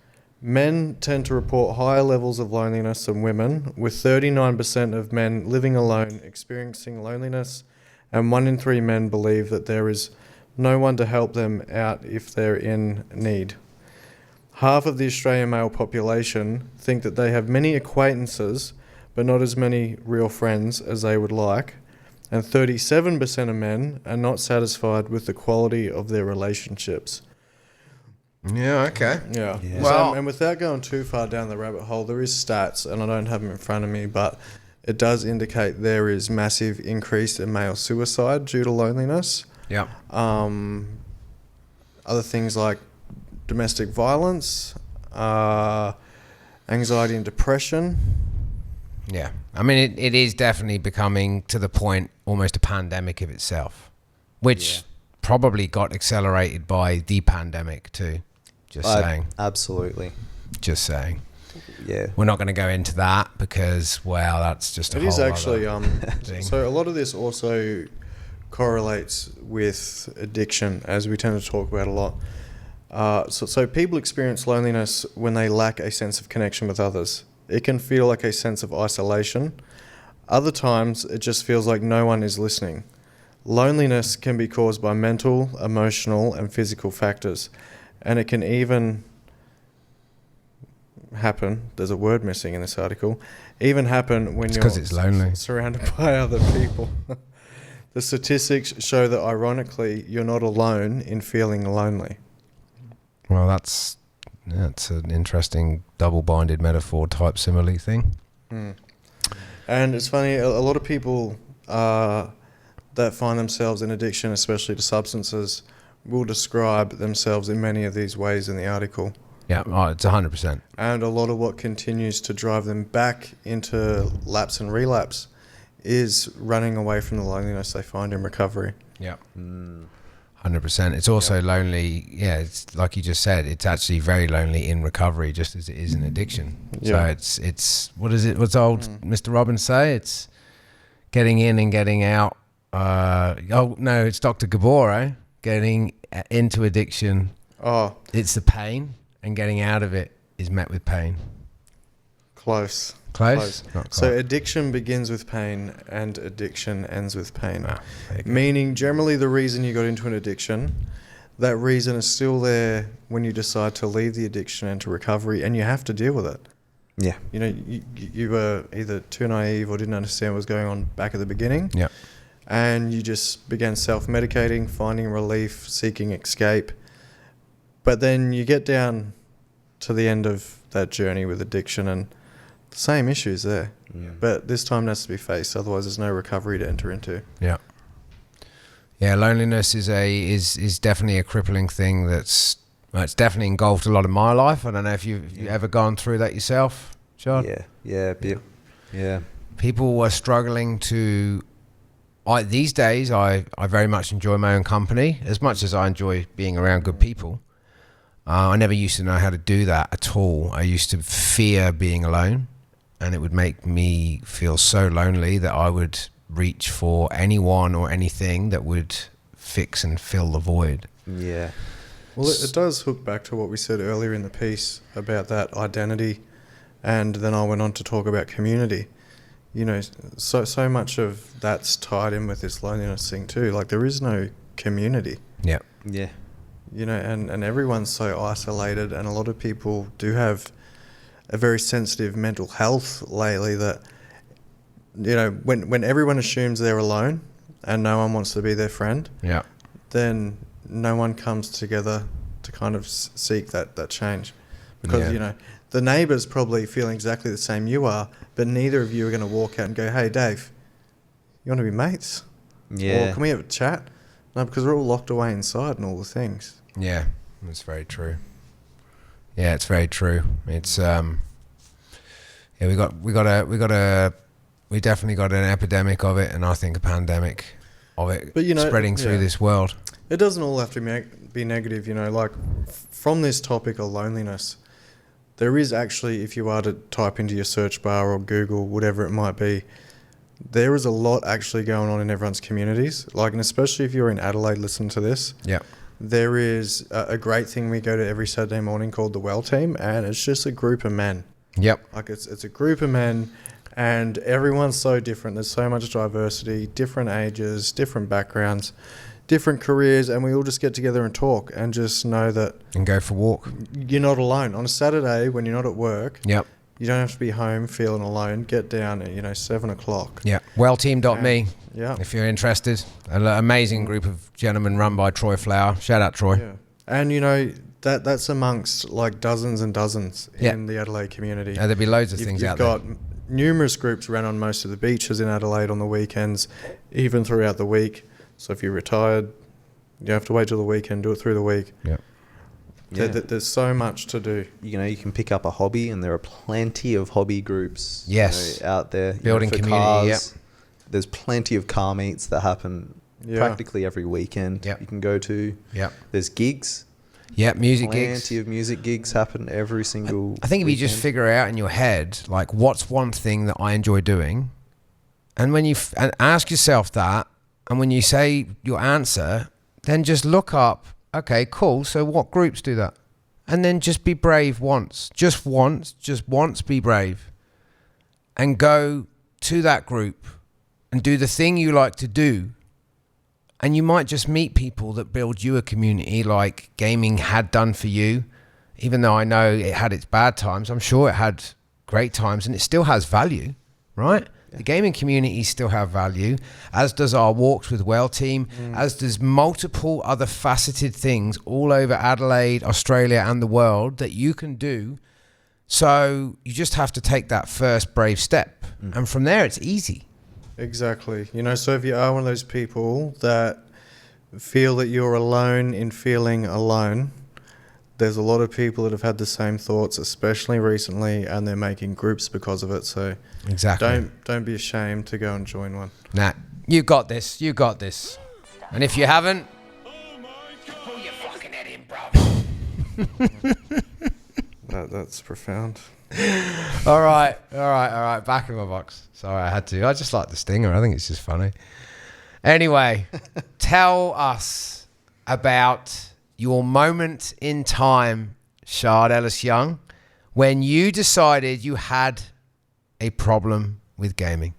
Men tend to report higher levels of loneliness than women, with 39% of men living alone experiencing loneliness, and 1 in 3 men believe that there is no one to help them out if they're in need. Half of the Australian male population think that they have many acquaintances, but not as many real friends as they would like, and 37% of men are not satisfied with the quality of their relationships. Yeah, okay. Yeah. Yeah. Well- And without going too far down the rabbit hole, there is stats, and I don't have them in front of me, but it does indicate there is massive increase in male suicide due to loneliness. Yeah. Other things like domestic violence, anxiety and depression. Yeah. I mean, it is definitely becoming to the point almost a pandemic of itself, which probably got accelerated by the pandemic too. Just saying. Absolutely. Just saying. Yeah. We're not going to go into that because, well, that's just a It whole is actually, other thing. so a lot of this also correlates with addiction, as we tend to talk about a lot. So people experience loneliness when they lack a sense of connection with others. It can feel like a sense of isolation. Other times, it just feels like no one is listening. Loneliness can be caused by mental, emotional, and physical factors, and it can even happen, there's a word missing in this article, even happen when It's you're 'cause it's lonely. surrounded by other people. The statistics show that ironically, you're not alone in feeling lonely. Well, that's an interesting double-binded metaphor type simile thing. And it's funny, a lot of people that find themselves in addiction, especially to substances, will describe themselves in many of these ways in the article. Yeah, oh, it's 100%. And a lot of what continues to drive them back into lapse and relapse is running away from the loneliness they find in recovery. Yeah. 100%. It's also lonely. Yeah, it's like you just said, it's actually very lonely in recovery, just as it is in addiction. Yeah. So it's what is it? What's old Mr. Robbins say? It's getting in and getting out. Oh no, it's Dr. Gabor, eh? Getting into addiction. Oh, It's the pain, and getting out of it is met with pain. close. Close? Not So quite. addiction begins with pain and addiction ends with pain. Ah, there you go. Meaning generally the reason you got into an addiction, that reason is still there when you decide to leave the addiction and to recovery, and you have to deal with it. Yeah. You know, you were either too naive or didn't understand what was going on back at the beginning. Yeah. And you just began self-medicating, finding relief, seeking escape. But then you get down to the end of that journey with addiction and the same issues there. But this time it has to be faced, otherwise there's no recovery to enter into. Yeah. Yeah, loneliness is definitely a crippling thing it's definitely engulfed a lot of my life. I don't know if you've ever gone through that yourself, John? Yeah. People are struggling to... these days, I very much enjoy my own company, as much as I enjoy being around good people. I never used to know how to do that at all. I used to fear being alone, and it would make me feel so lonely that I would reach for anyone or anything that would fix and fill the void. Yeah. Well, it does hook back to what we said earlier in the piece about that identity, and then I went on to talk about community. You know, so much of that's tied in with this loneliness thing too. Like there is no community. Yeah. Yeah. You know, and everyone's so isolated, and a lot of people do have a very sensitive mental health lately that, you know, when everyone assumes they're alone and no one wants to be their friend, Yeah. then no one comes together to kind of seek that change. Because, Yeah. you know, the neighbours probably feel exactly the same you are, but neither of you are going to walk out and go, hey, Dave, you want to be mates? Yeah. Or can we have a chat? No, because we're all locked away inside and all the things. Yeah, that's very true. Yeah, it's very true. It's we definitely got an epidemic of it, and I think a pandemic of it, But, you know, spreading through yeah. this world. It doesn't all have to be negative, you know, like from this topic of loneliness, there is actually, if you are to type into your search bar or Google, whatever it might be, there is a lot actually going on in everyone's communities. Like, and especially if you're in Adelaide, listen to this. Yeah. There is a great thing we go to every Saturday morning called the Well Team, and it's just a group of men. Yep. Like it's a group of men, and everyone's so different. There's so much diversity, different ages, different backgrounds, different careers, and we all just get together and talk and just know that And go for a walk. you're not alone. On a Saturday when you're not at work, Yep. you don't have to be home feeling alone. Get down at, 7 o'clock. Yeah. Wellteam.me. Yeah. If you're interested. An amazing group of gentlemen run by Troy Flower. Shout out, Troy. Yeah. And, that's amongst like dozens and dozens Yeah. in the Adelaide community. There'll be loads of things You've out there. got numerous groups run on most of the beaches in Adelaide on the weekends, even throughout the week. So if you're retired, you have to wait till the weekend, do it through the week. Yeah. Yeah. There's so much to do. You can pick up a hobby, and there are plenty of hobby groups Yes. out there. Building for community, cars. There's plenty of car meets that happen practically every weekend. Yep. You can go to. Yep. There's gigs. Yeah, music gigs. Plenty of music gigs happen every single I think if you just weekend. figure out in your head, like, what's one thing that I enjoy doing, and when you and ask yourself that, and when you say your answer, then just look up, okay, cool, so what groups do that? And then just be brave once. Just once be brave. And go to that group and do the thing you like to do. And you might just meet people that build you a community like gaming had done for you. Even though I know it had its bad times, I'm sure it had great times, and it still has value, right? The gaming community still have value, as does our walks with Well Team, as does multiple other faceted things all over Adelaide, Australia, and the world that you can do. So you just have to take that first brave step. And from there, it's easy. Exactly. So if you are one of those people that feel that you're alone in feeling alone, there's a lot of people that have had the same thoughts, especially recently, and they're making groups because of it. So Exactly. don't be ashamed to go and join one. Nah, you got this. You got this. And if you haven't, pull your fucking head in, bro. That's profound. All right. Back in my box. Sorry, I had to. I just like the stinger. I think it's just funny. Anyway, tell us about your moment in time, Shard Ellis Young, when you decided you had a problem with gaming.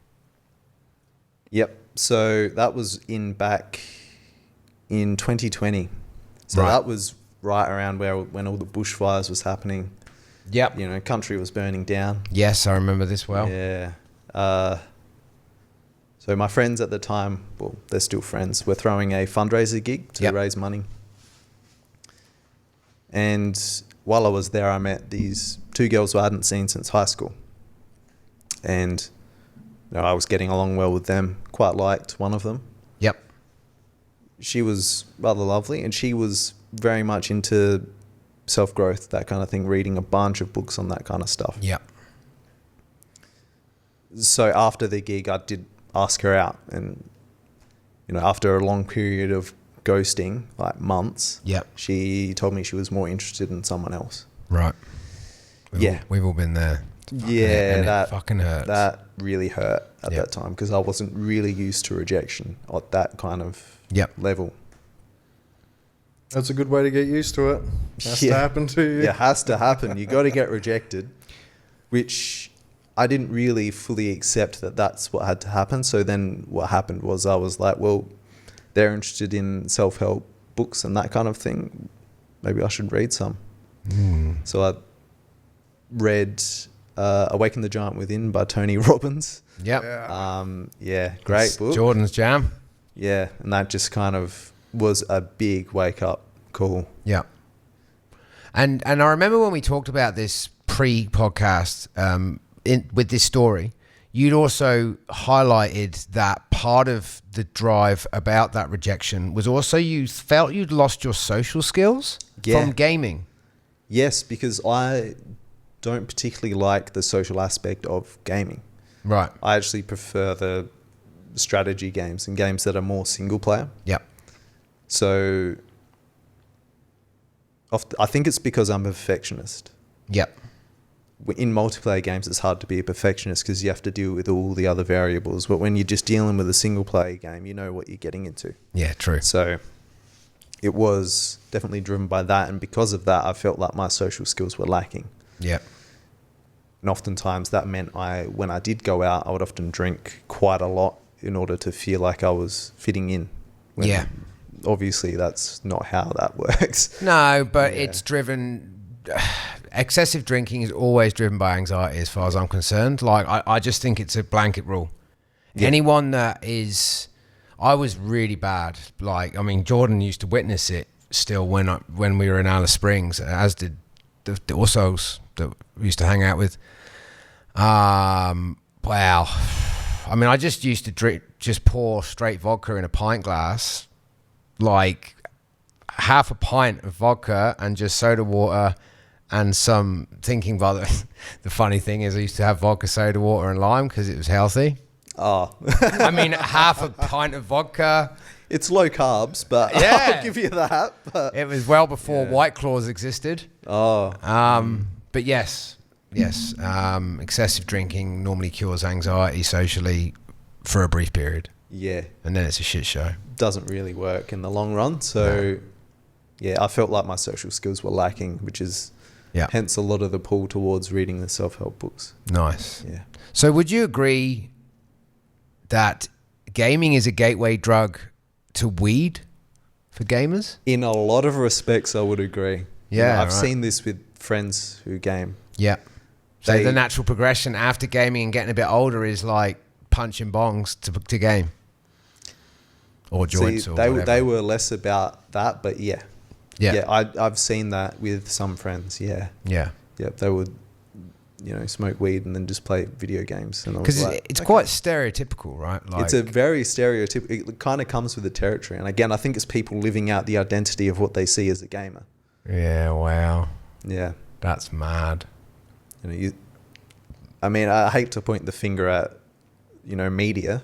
Yep. So that was back in 2020. So Right. that was right around when all the bushfires was happening. Yep. You know, country was burning down. Yes, I remember this well. Yeah. So my friends at the time, well, they're still friends, were throwing a fundraiser gig to Yep. raise money. And while I was there, I met these two girls who I hadn't seen since high school. And I was getting along well with them, quite liked one of them. Yep. She was rather lovely, and she was very much into self-growth, that kind of thing, reading a bunch of books on that kind of stuff. Yep. So after the gig, I did ask her out, and after a long period of ghosting, like months, Yep. she told me she was more interested in someone else. Right. Yeah. We've all been there. Yeah, and that it fucking hurts. That really hurt at Yep. that time, because I wasn't really used to rejection at that kind of Yep. level. That's a good way to get used to it. Has to Yeah. happen to you. Yeah, it has to happen. You got to get rejected, which I didn't really fully accept that that's what had to happen. So then what happened was I was like, well, they're interested in self-help books and that kind of thing. Maybe I should read some. So I read Awaken the Giant Within by Tony Robbins. Yep. Great It's book. Jordan's jam. Yeah, and that just kind of was a big wake-up call. Yeah. And I remember when we talked about this pre-podcast with this story, you'd also highlighted that part of the drive about that rejection was also you felt you'd lost your social skills from gaming. Yes, because I don't particularly like the social aspect of gaming. Right. I actually prefer the strategy games and games that are more single player. Yep. So I think it's because I'm a perfectionist. Yep. In multiplayer games, it's hard to be a perfectionist because you have to deal with all the other variables. But when you're just dealing with a single player game, you know what you're getting into. Yeah, true. So it was definitely driven by that. And because of that, I felt like my social skills were lacking. Yep. And oftentimes that meant when I did go out, I would often drink quite a lot in order to feel like I was fitting in. When Yeah. Obviously, that's not how that works. No, but it's driven... excessive drinking is always driven by anxiety as far as I'm concerned. Like, I just think it's a blanket rule. Yeah. Anyone that is... I was really bad. Like, I mean, Jordan used to witness it still when we were in Alice Springs, as did the Usos that we used to hang out with. Wow. I mean, I just used to pour straight vodka in a pint glass, like half a pint of vodka and just soda water and some thinking. By the funny thing is I used to have vodka, soda water and lime because it was healthy. Oh. I mean, half a pint of vodka. It's low carbs, but Yeah. I'll give you that. But It was well before White Claws existed. oh, But yes, excessive drinking normally cures anxiety socially for a brief period, yeah, and then it's a shit show. doesn't really work in the long run. So, yeah, I felt like my social skills were lacking, which is hence a lot of the pull towards reading the self-help books. Nice. Yeah. So would you agree that gaming is a gateway drug to weed for gamers? In a lot of respects, I would agree. Yeah, I've right. seen this with friends who game. Yeah. So They- the natural progression after gaming and getting a bit older is like punching bongs to game. Or joints See, or they whatever. they were less about that, but yeah, I've seen that with some friends. Yeah, Yeah. they would, smoke weed and then just play video games. And I was Because like, it's okay. quite stereotypical, right? Like, It's a very stereotypical. It kind of comes with the territory, and again, I think it's people living out the identity of what they see as a gamer. Yeah, wow. Yeah. That's mad. You know, I mean, I hate to point the finger at, media,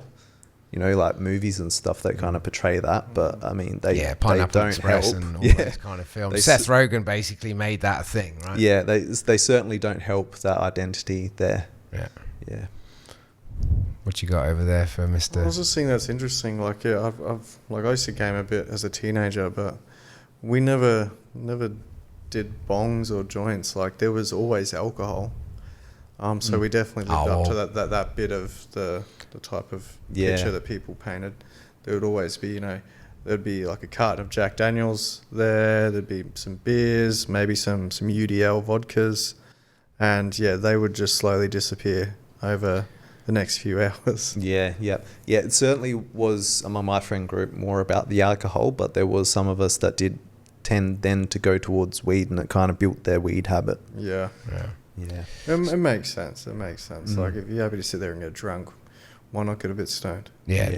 like movies and stuff that kind of portray that, but I mean, they Pineapple don't Express help. and all those kind of films. Seth Rogen basically made that a thing, right? Yeah, they certainly don't help that identity there. Yeah. Yeah. What you got over there for Mr. I was just saying that's interesting. Like, yeah, I've I used to game a bit as a teenager, but we never did bongs or joints. Like, there was always alcohol. So we definitely lived up to that bit of the type of picture that people painted. There would always be, there'd be like a carton of Jack Daniels there. There'd be some beers, maybe some UDL vodkas, and yeah, they would just slowly disappear over the next few hours. Yeah. It certainly was among my friend group more about the alcohol, but there was some of us that did tend then to go towards weed, and it kind of built their weed habit. Yeah. It makes sense. Like, if you're happy to sit there and get drunk, why not get a bit stoned? Yeah,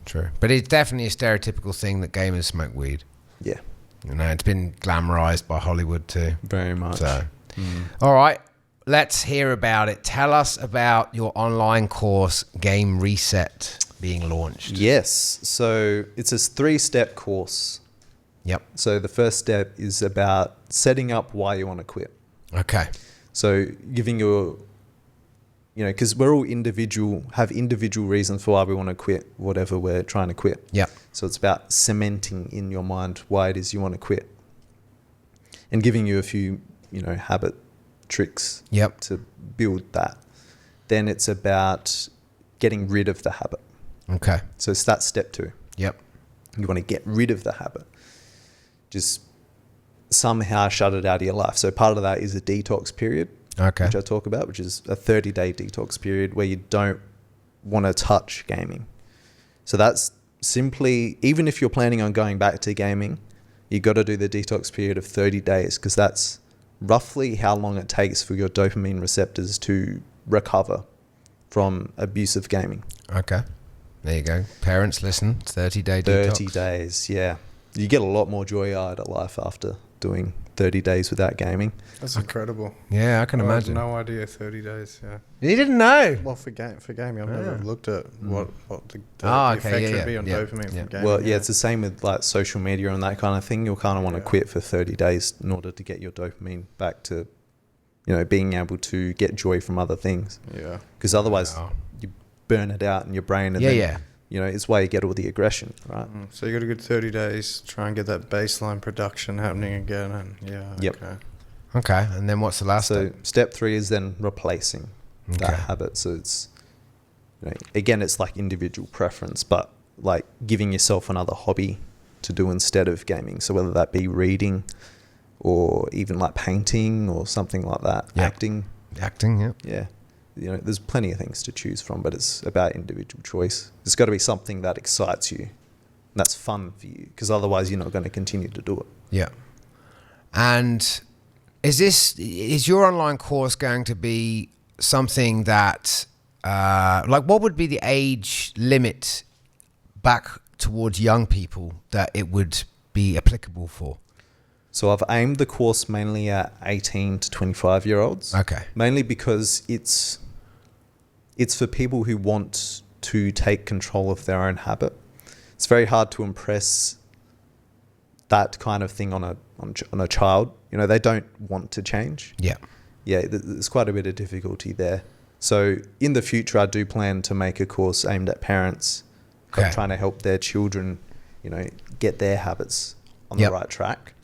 true. But it's definitely a stereotypical thing that gamers smoke weed. Yeah. It's been glamorized by Hollywood too. Very much. So, all right. Let's hear about it. Tell us about your online course, Game Reset, being launched. Yes. So it's a 3-step course. Yep. So the first step is about setting up why you want to quit. Okay. So giving you, because we're all have individual reasons for why we want to quit whatever we're trying to quit. Yep. So it's about cementing in your mind why it is you want to quit, and giving you a few, habit tricks to build that. Then it's about getting rid of the habit. Okay. So it's that step 2. Yep. You want to get rid of the habit. Just somehow shut it out of your life. So part of that is a detox period, which I talk about, which is a 30-day detox period where you don't want to touch gaming. So that's simply, even if you're planning on going back to gaming, you got to do the detox period of 30 days because that's roughly how long it takes for your dopamine receptors to recover from abusive gaming. Okay. There you go. Parents, listen. 30-day detox. 30 days, yeah. You get a lot more joy out of life after doing 30 days without gaming. That's incredible. Yeah, I can imagine. I had no idea 30 days, yeah. You didn't know? Well, for gaming, I've never looked at what the okay, effect would be on dopamine from gaming. Well, yeah, it's the same with like social media and that kind of thing. You'll kind of want to quit for 30 days in order to get your dopamine back to, being able to get joy from other things. Yeah. Because otherwise you burn it out in your brain and then, it's why you get all the aggression, right? So you got a good 30 days, try and get that baseline production happening again. And Okay. And then what's the last step? So step 3 is then replacing that habit. So it's, again, it's like individual preference, but like giving yourself another hobby to do instead of gaming. So whether that be reading or even like painting or something like that, acting. Yeah. There's plenty of things to choose from, but it's about individual choice. It's got to be something that excites you, and that's fun for you, because otherwise you're not going to continue to do it. Yeah. And is your online course going to be something that, what would be the age limit back towards young people that it would be applicable for? So I've aimed the course mainly at 18 to 25-year-olds. Okay. Mainly because it's for people who want to take control of their own habit. It's very hard to impress that kind of thing on a child. They don't want to change. Yeah. Yeah, there's quite a bit of difficulty there. So in the future, I do plan to make a course aimed at parents trying to help their children, get their habits on the right track.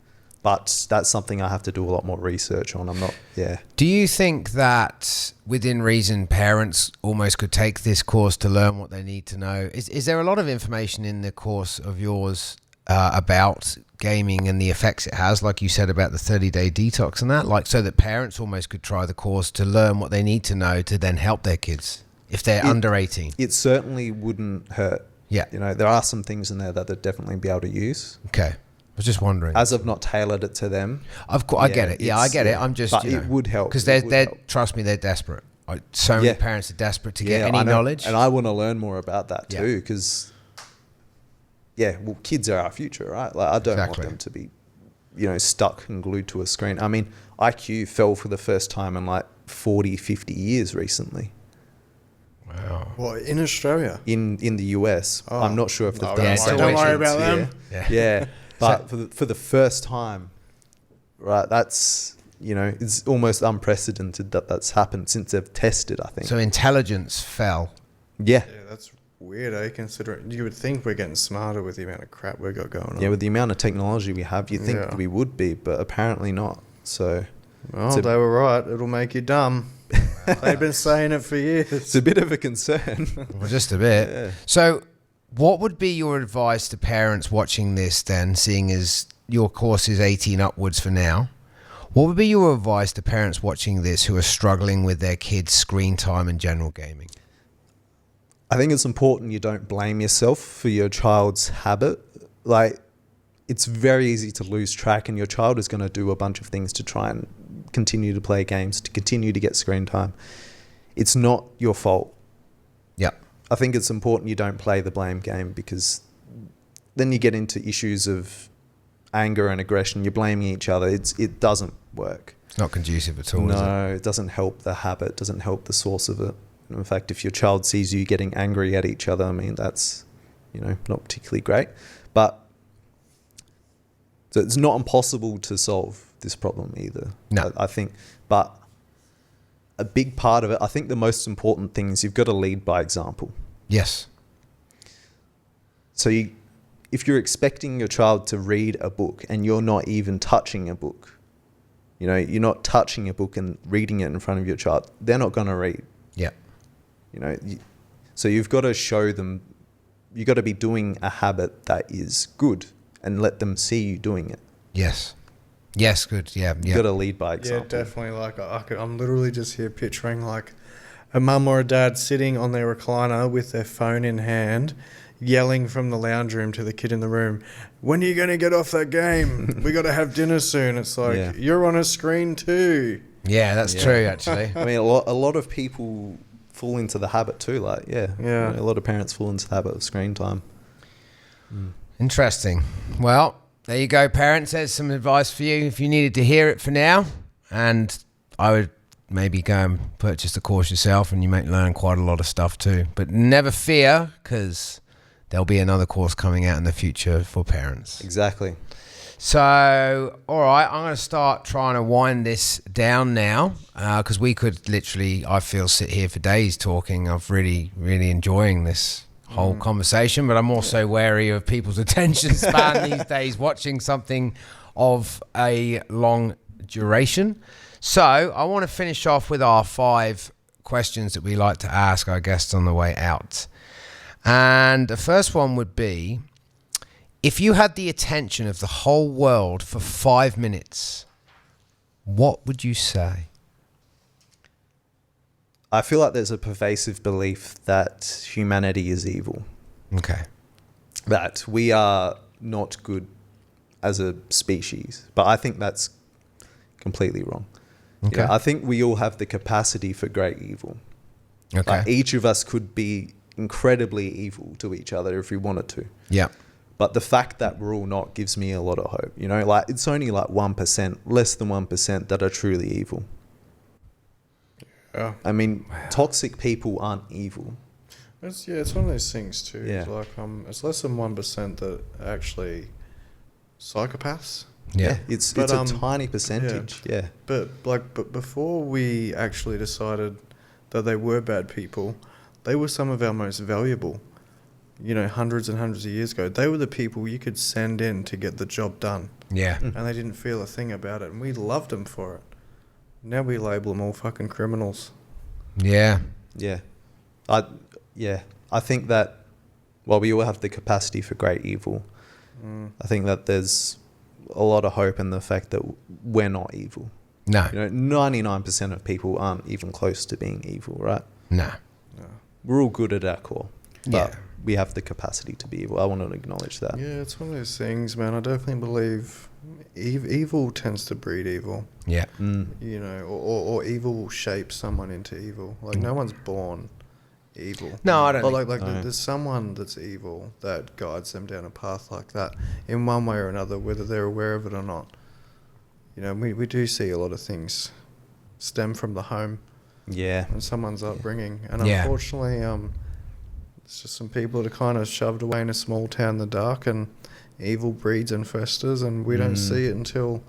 But that's something I have to do a lot more research on. Do you think that within reason parents almost could take this course to learn what they need to know? Is there a lot of information in the course of yours about gaming and the effects it has, like you said about the 30-day detox and that, like so that parents almost could try the course to learn what they need to know to then help their kids if they're under 18? It certainly wouldn't hurt. Yeah. There are some things in there that they'd definitely be able to use. Okay. I was just wondering. As I've not tailored it to them. Of course, I get it. Yeah, I get it. I'm just, but it would help. Because trust me, they're desperate. So many parents are desperate to get any knowledge. And I want to learn more about that too, because, kids are our future, right? Like, I don't want them to be stuck and glued to a screen. I mean, IQ fell for the first time in like 40, 50 years recently. Wow. What, in Australia? In the US. Oh. I'm not sure if they've No, done yeah, so. don't worry situations, about them. Yeah. But for the first time, right, that's, it's almost unprecedented that that's happened since they've tested, I think. So intelligence fell. Yeah. Yeah, that's weird, considering you would think we're getting smarter with the amount of crap we've got going on. Yeah, with the amount of technology we have, you'd think Yeah. we would be, but apparently not. So Oh, they were right. It'll make you dumb. They've been saying it for years. it's a bit of a concern. Well, just a bit. Yeah. So what would be your advice to parents watching this then, seeing as your course is 18 upwards for now? What would be your advice to parents watching this who are struggling with their kids' screen time and general gaming? I think it's important you don't blame yourself for your child's habit. Like, it's very easy to lose track, and your child is going to do a bunch of things to try and continue to play games, to continue to get screen time. It's not your fault. Yeah. I think it's important you don't play the blame game, because then you get into issues of anger and aggression. You're blaming each other. It doesn't work. It's not conducive at all, is it? No, it doesn't help the habit, doesn't help the source of it. In fact, if your child sees you getting angry at each other, I mean, that's, not particularly great. But so it's not impossible to solve this problem either. No. I think, but a big part of it, I think the most important thing is you've got to lead by example. Yes. So if you're expecting your child to read a book and you're not even touching a book, you're not touching a book and reading it in front of your child, they're not going to read. Yeah. So you've got to show them, you've got to be doing a habit that is good and let them see you doing it. Yes. Yes, good. Yeah. You've Yeah. got to lead by Yeah, example. definitely. Like, I'm literally just here picturing like a mum or a dad sitting on their recliner with their phone in hand, yelling from the lounge room to the kid in the room, "When are you going to get off that game? We got to have dinner soon." It's like, Yeah. you're on a screen too. Yeah, that's true, actually. I mean, a lot of people fall into the habit too. Like, Yeah. a lot of parents fall into the habit of screen time. Interesting. Well, there you go, parents. There's some advice for you if you needed to hear it for now. And I would maybe go and purchase the course yourself, and you might learn quite a lot of stuff too. But never fear, because there'll be another course coming out in the future for parents. Exactly. So, all right, I'm going to start trying to wind this down now, because we could literally, I feel, sit here for days talking. I'm really, really enjoying this whole conversation, but I'm also wary of people's attention span these days, watching something of a long duration. So I want to finish off with our 5 questions that we like to ask our guests on the way out. And the first one would be, if you had the attention of the whole world for 5 minutes, what would you say? I feel like there's a pervasive belief that humanity is evil, Okay. that we are not good as a species. But I think that's completely wrong. Okay. I think we all have the capacity for great evil. Okay. Like, each of us could be incredibly evil to each other if we wanted to. Yeah. But the fact that we're all not gives me a lot of hope. Like, it's only like 1%, less than 1% that are truly evil. Yeah. I mean, toxic people aren't evil. It's one of those things too. Yeah. It's like it's less than 1% that are actually psychopaths. Yeah. It's But, a tiny percentage. Yeah. But before we actually decided that they were bad people, they were some of our most valuable. Hundreds and hundreds of years ago, they were the people you could send in to get the job done, Yeah. and they didn't feel a thing about it, and we loved them for it. Now we label them all fucking criminals. Yeah. Yeah. I think that while we all have the capacity for great evil, I think that there's a lot of hope in the fact that we're not evil. No. 99% of people aren't even close to being evil, right? No. We're all good at our core, but Yeah. we have the capacity to be evil. I want to acknowledge that. Yeah, it's one of those things, man. I definitely believe evil tends to breed evil. Yeah. Or evil will shape someone into evil. Like, no one's born evil. No, I don't But think- like there's someone that's evil that guides them down a path like that in one way or another, whether they're aware of it or not. you know, we do see a lot of things stem from the home Yeah. and someone's upbringing. And Yeah. unfortunately, it's just some people that are kind of shoved away in a small town in the dark, and evil breeds and festers, and we don't see it until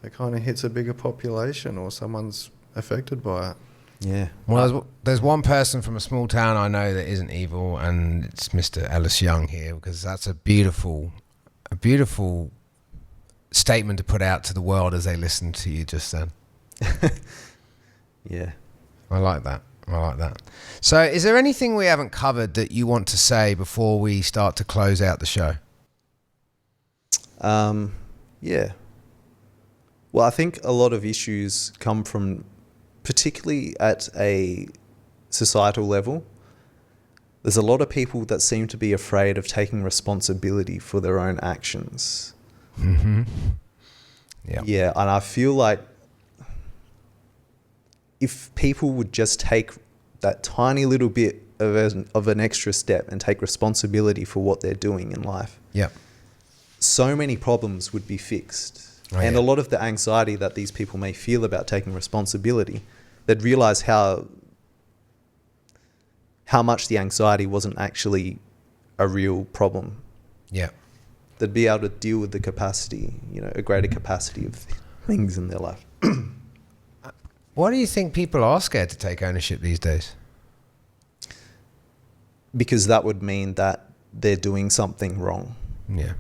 it kind of hits a bigger population or someone's affected by it. Yeah. Well, there's one person from a small town I know that isn't evil, and it's Mr. Ellis Young here, because that's a beautiful statement to put out to the world as they listen to you just then. Yeah. I like that. So is there anything we haven't covered that you want to say before we start to close out the show? Yeah. Well, I think a lot of issues come from, particularly at a societal level, there's a lot of people that seem to be afraid of taking responsibility for their own actions. Mm-hmm. Yeah. Yeah, and I feel like if people would just take that tiny little bit of an extra step and take responsibility for what they're doing in life, Yeah. so many problems would be fixed. Oh, And yeah. a lot of the anxiety that these people may feel about taking responsibility, they'd realize how much the anxiety wasn't actually a real problem. Yeah. They'd be able to deal with the capacity, you know, a greater capacity of things in their life. Why do you think people are scared to take ownership these days? Because that would mean that they're doing something wrong. Yeah.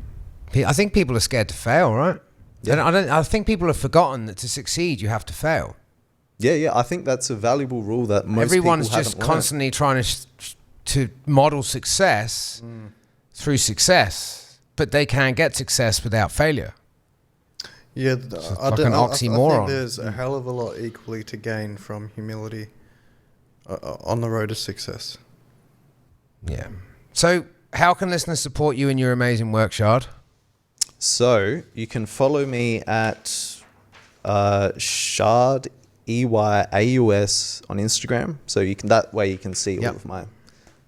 I think people are scared to fail, right? Yeah. I think people have forgotten that to succeed you have to fail. Yeah, I think that's a valuable rule that most Everyone's people just haven't learned. constantly trying to model success through success, but they can't get success without failure. Yeah, like an I oxymoron. think there's a hell of a lot equally to gain from humility on the road to success. Yeah. So how can listeners support you in your amazing work, Shard? So you can follow me at Shard EYAUS on Instagram. So you can, that way you can see Yep. all of my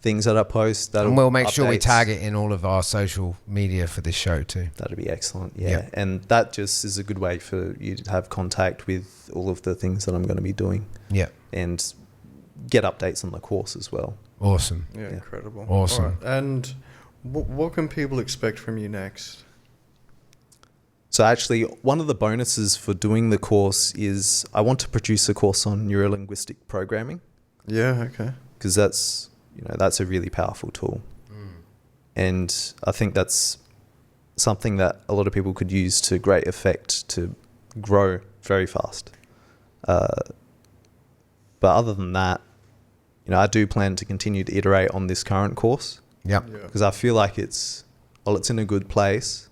things that I post. And we'll make sure we updates. tag it in all of our social media for this show too. That'd be excellent. Yeah. Yep. And that just is a good way for you to have contact with all of the things that I'm going to be doing Yeah. and get updates on the course as well. Awesome. Yeah, Yeah. incredible. Awesome. All right. And what can people expect from you next? So actually, one of the bonuses for doing the course is I want to produce a course on neurolinguistic programming, Yeah, okay. because that's a really powerful tool. And I think that's something that a lot of people could use to great effect to grow very fast. But other than that, I do plan to continue to iterate on this current course Yep. Yeah. because I feel like it's in a good place.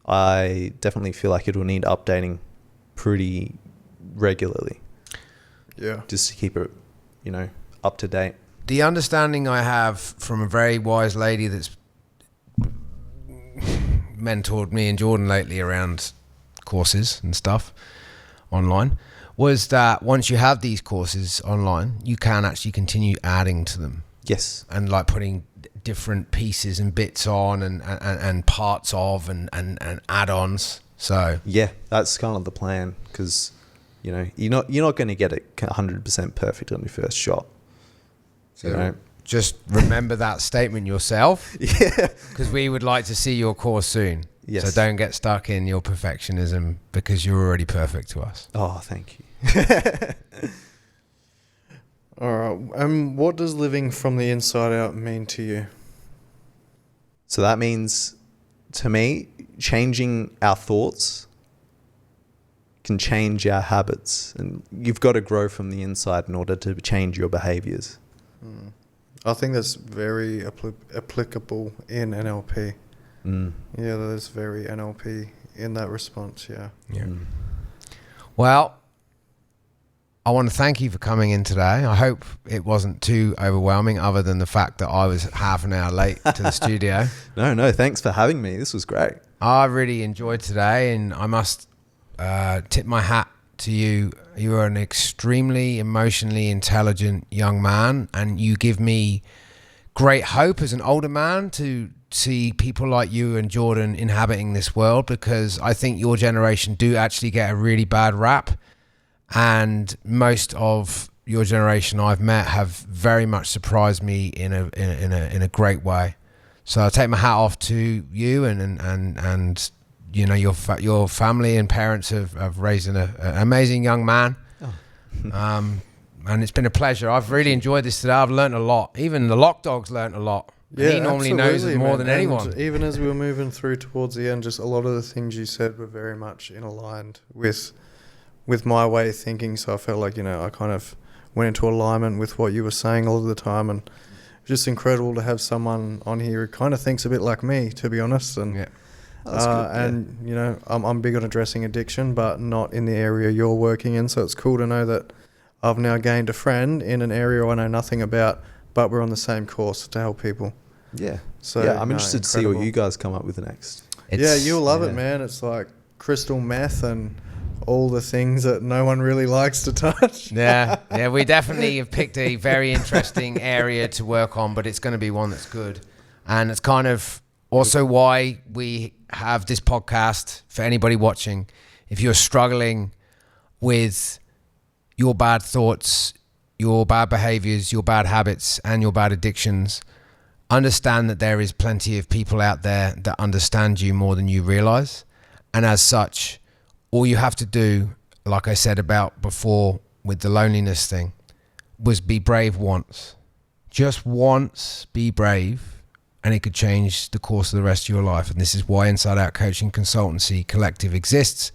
I definitely feel like it will need updating pretty regularly Yeah. just to keep it, up to date. The understanding I have from a very wise lady that's mentored me and Jordan lately around courses and stuff online was that once you have these courses online, you can actually continue adding to them Yes. and like putting different pieces and bits on and parts of and add-ons. So Yeah, that's kind of the plan because, you're not going to get it 100% perfect on your first shot. So just remember that statement yourself. Yeah. Because we would like to see your course soon. Yes. So don't get stuck in your perfectionism because you're already perfect to us. Oh, thank you. All right. What does living from the inside out mean to you? So that means, to me, changing our thoughts can change our habits. And you've got to grow from the inside in order to change your behaviors. I think that's very applicable in NLP. Mm. Yeah, there's very NLP in that response, yeah. Yeah. Well, I want to thank you for coming in today. I hope it wasn't too overwhelming other than the fact that I was half an hour late to the studio. No, thanks for having me. This was great. I really enjoyed today, and I must tip my hat to you. You are an extremely emotionally intelligent young man, and you give me great hope as an older man to see people like you and Jordan inhabiting this world, because I think your generation do actually get a really bad rap, and most of your generation I've met have very much surprised me in a great way. So I take my hat off to you and you know, your family and parents have raised an amazing young man. And it's been a pleasure. I've really enjoyed this today. I've learned a lot. Even the Lock Dog's learned a lot. Yeah, he normally knows it more than And anyone. even as we were moving through towards the end, just a lot of the things you said were very much in aligned with my way of thinking. So I felt like, you know, I kind of went into alignment with what you were saying all of the time, and it's just incredible to have someone on here who kind of thinks a bit like me, to be honest. And Yeah. That's good, and you know, I'm big on addressing addiction, but not in the area you're working in. So it's cool to know that I've now gained a friend in an area I know nothing about, but we're on the same course to help people. Yeah. So yeah, I'm no, interested to see what incredible. you guys come up with next. Yeah, you'll love it, man. It's like crystal meth and all the things that no one really likes to touch. Yeah, we definitely have picked a very interesting area to work on, but it's going to be one that's good. And it's kind of also why we have this podcast for anybody watching. If you're struggling with your bad thoughts, your bad behaviors, your bad habits, and your bad addictions, understand that there is plenty of people out there that understand you more than you realize. And as such, all you have to do, like I said about before with the loneliness thing, was be brave once. Just once be brave, and it could change the course of the rest of your life. And this is why Inside Out Coaching Consultancy Collective exists.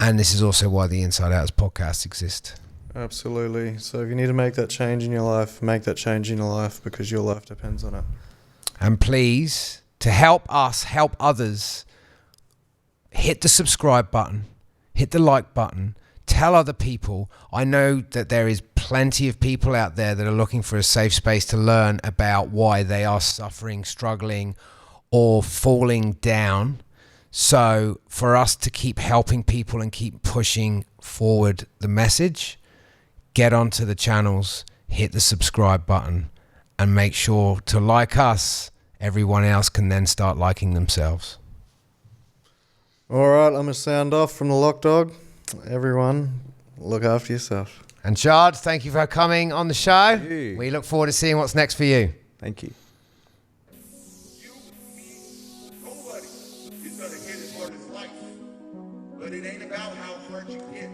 And this is also why the InsideOutrz podcast exists. Absolutely. So if you need to make that change in your life, make that change in your life, because your life depends on it. And please, to help us help others, hit the subscribe button, hit the like button, tell other people. I know that there is plenty of people out there that are looking for a safe space to learn about why they are suffering, struggling, or falling down. So for us to keep helping people and keep pushing forward the message, get onto the channels, hit the subscribe button, and make sure to like us. Everyone else can then start liking themselves. All right, I'm going to sound off from the Lock Dog. Everyone, look after yourself. And Shard, thank you for coming on the show. Thank you. We look forward to seeing what's next for you. Thank you. You, me, nobody is gonna hit as hard as life. But it ain't about how hard you hit.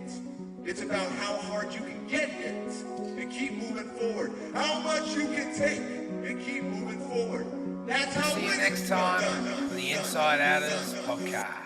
It's about how hard you can get hit and keep moving forward. How much you can take and keep moving forward. That's how See you winning next is time done. on the InsideOutrz podcast.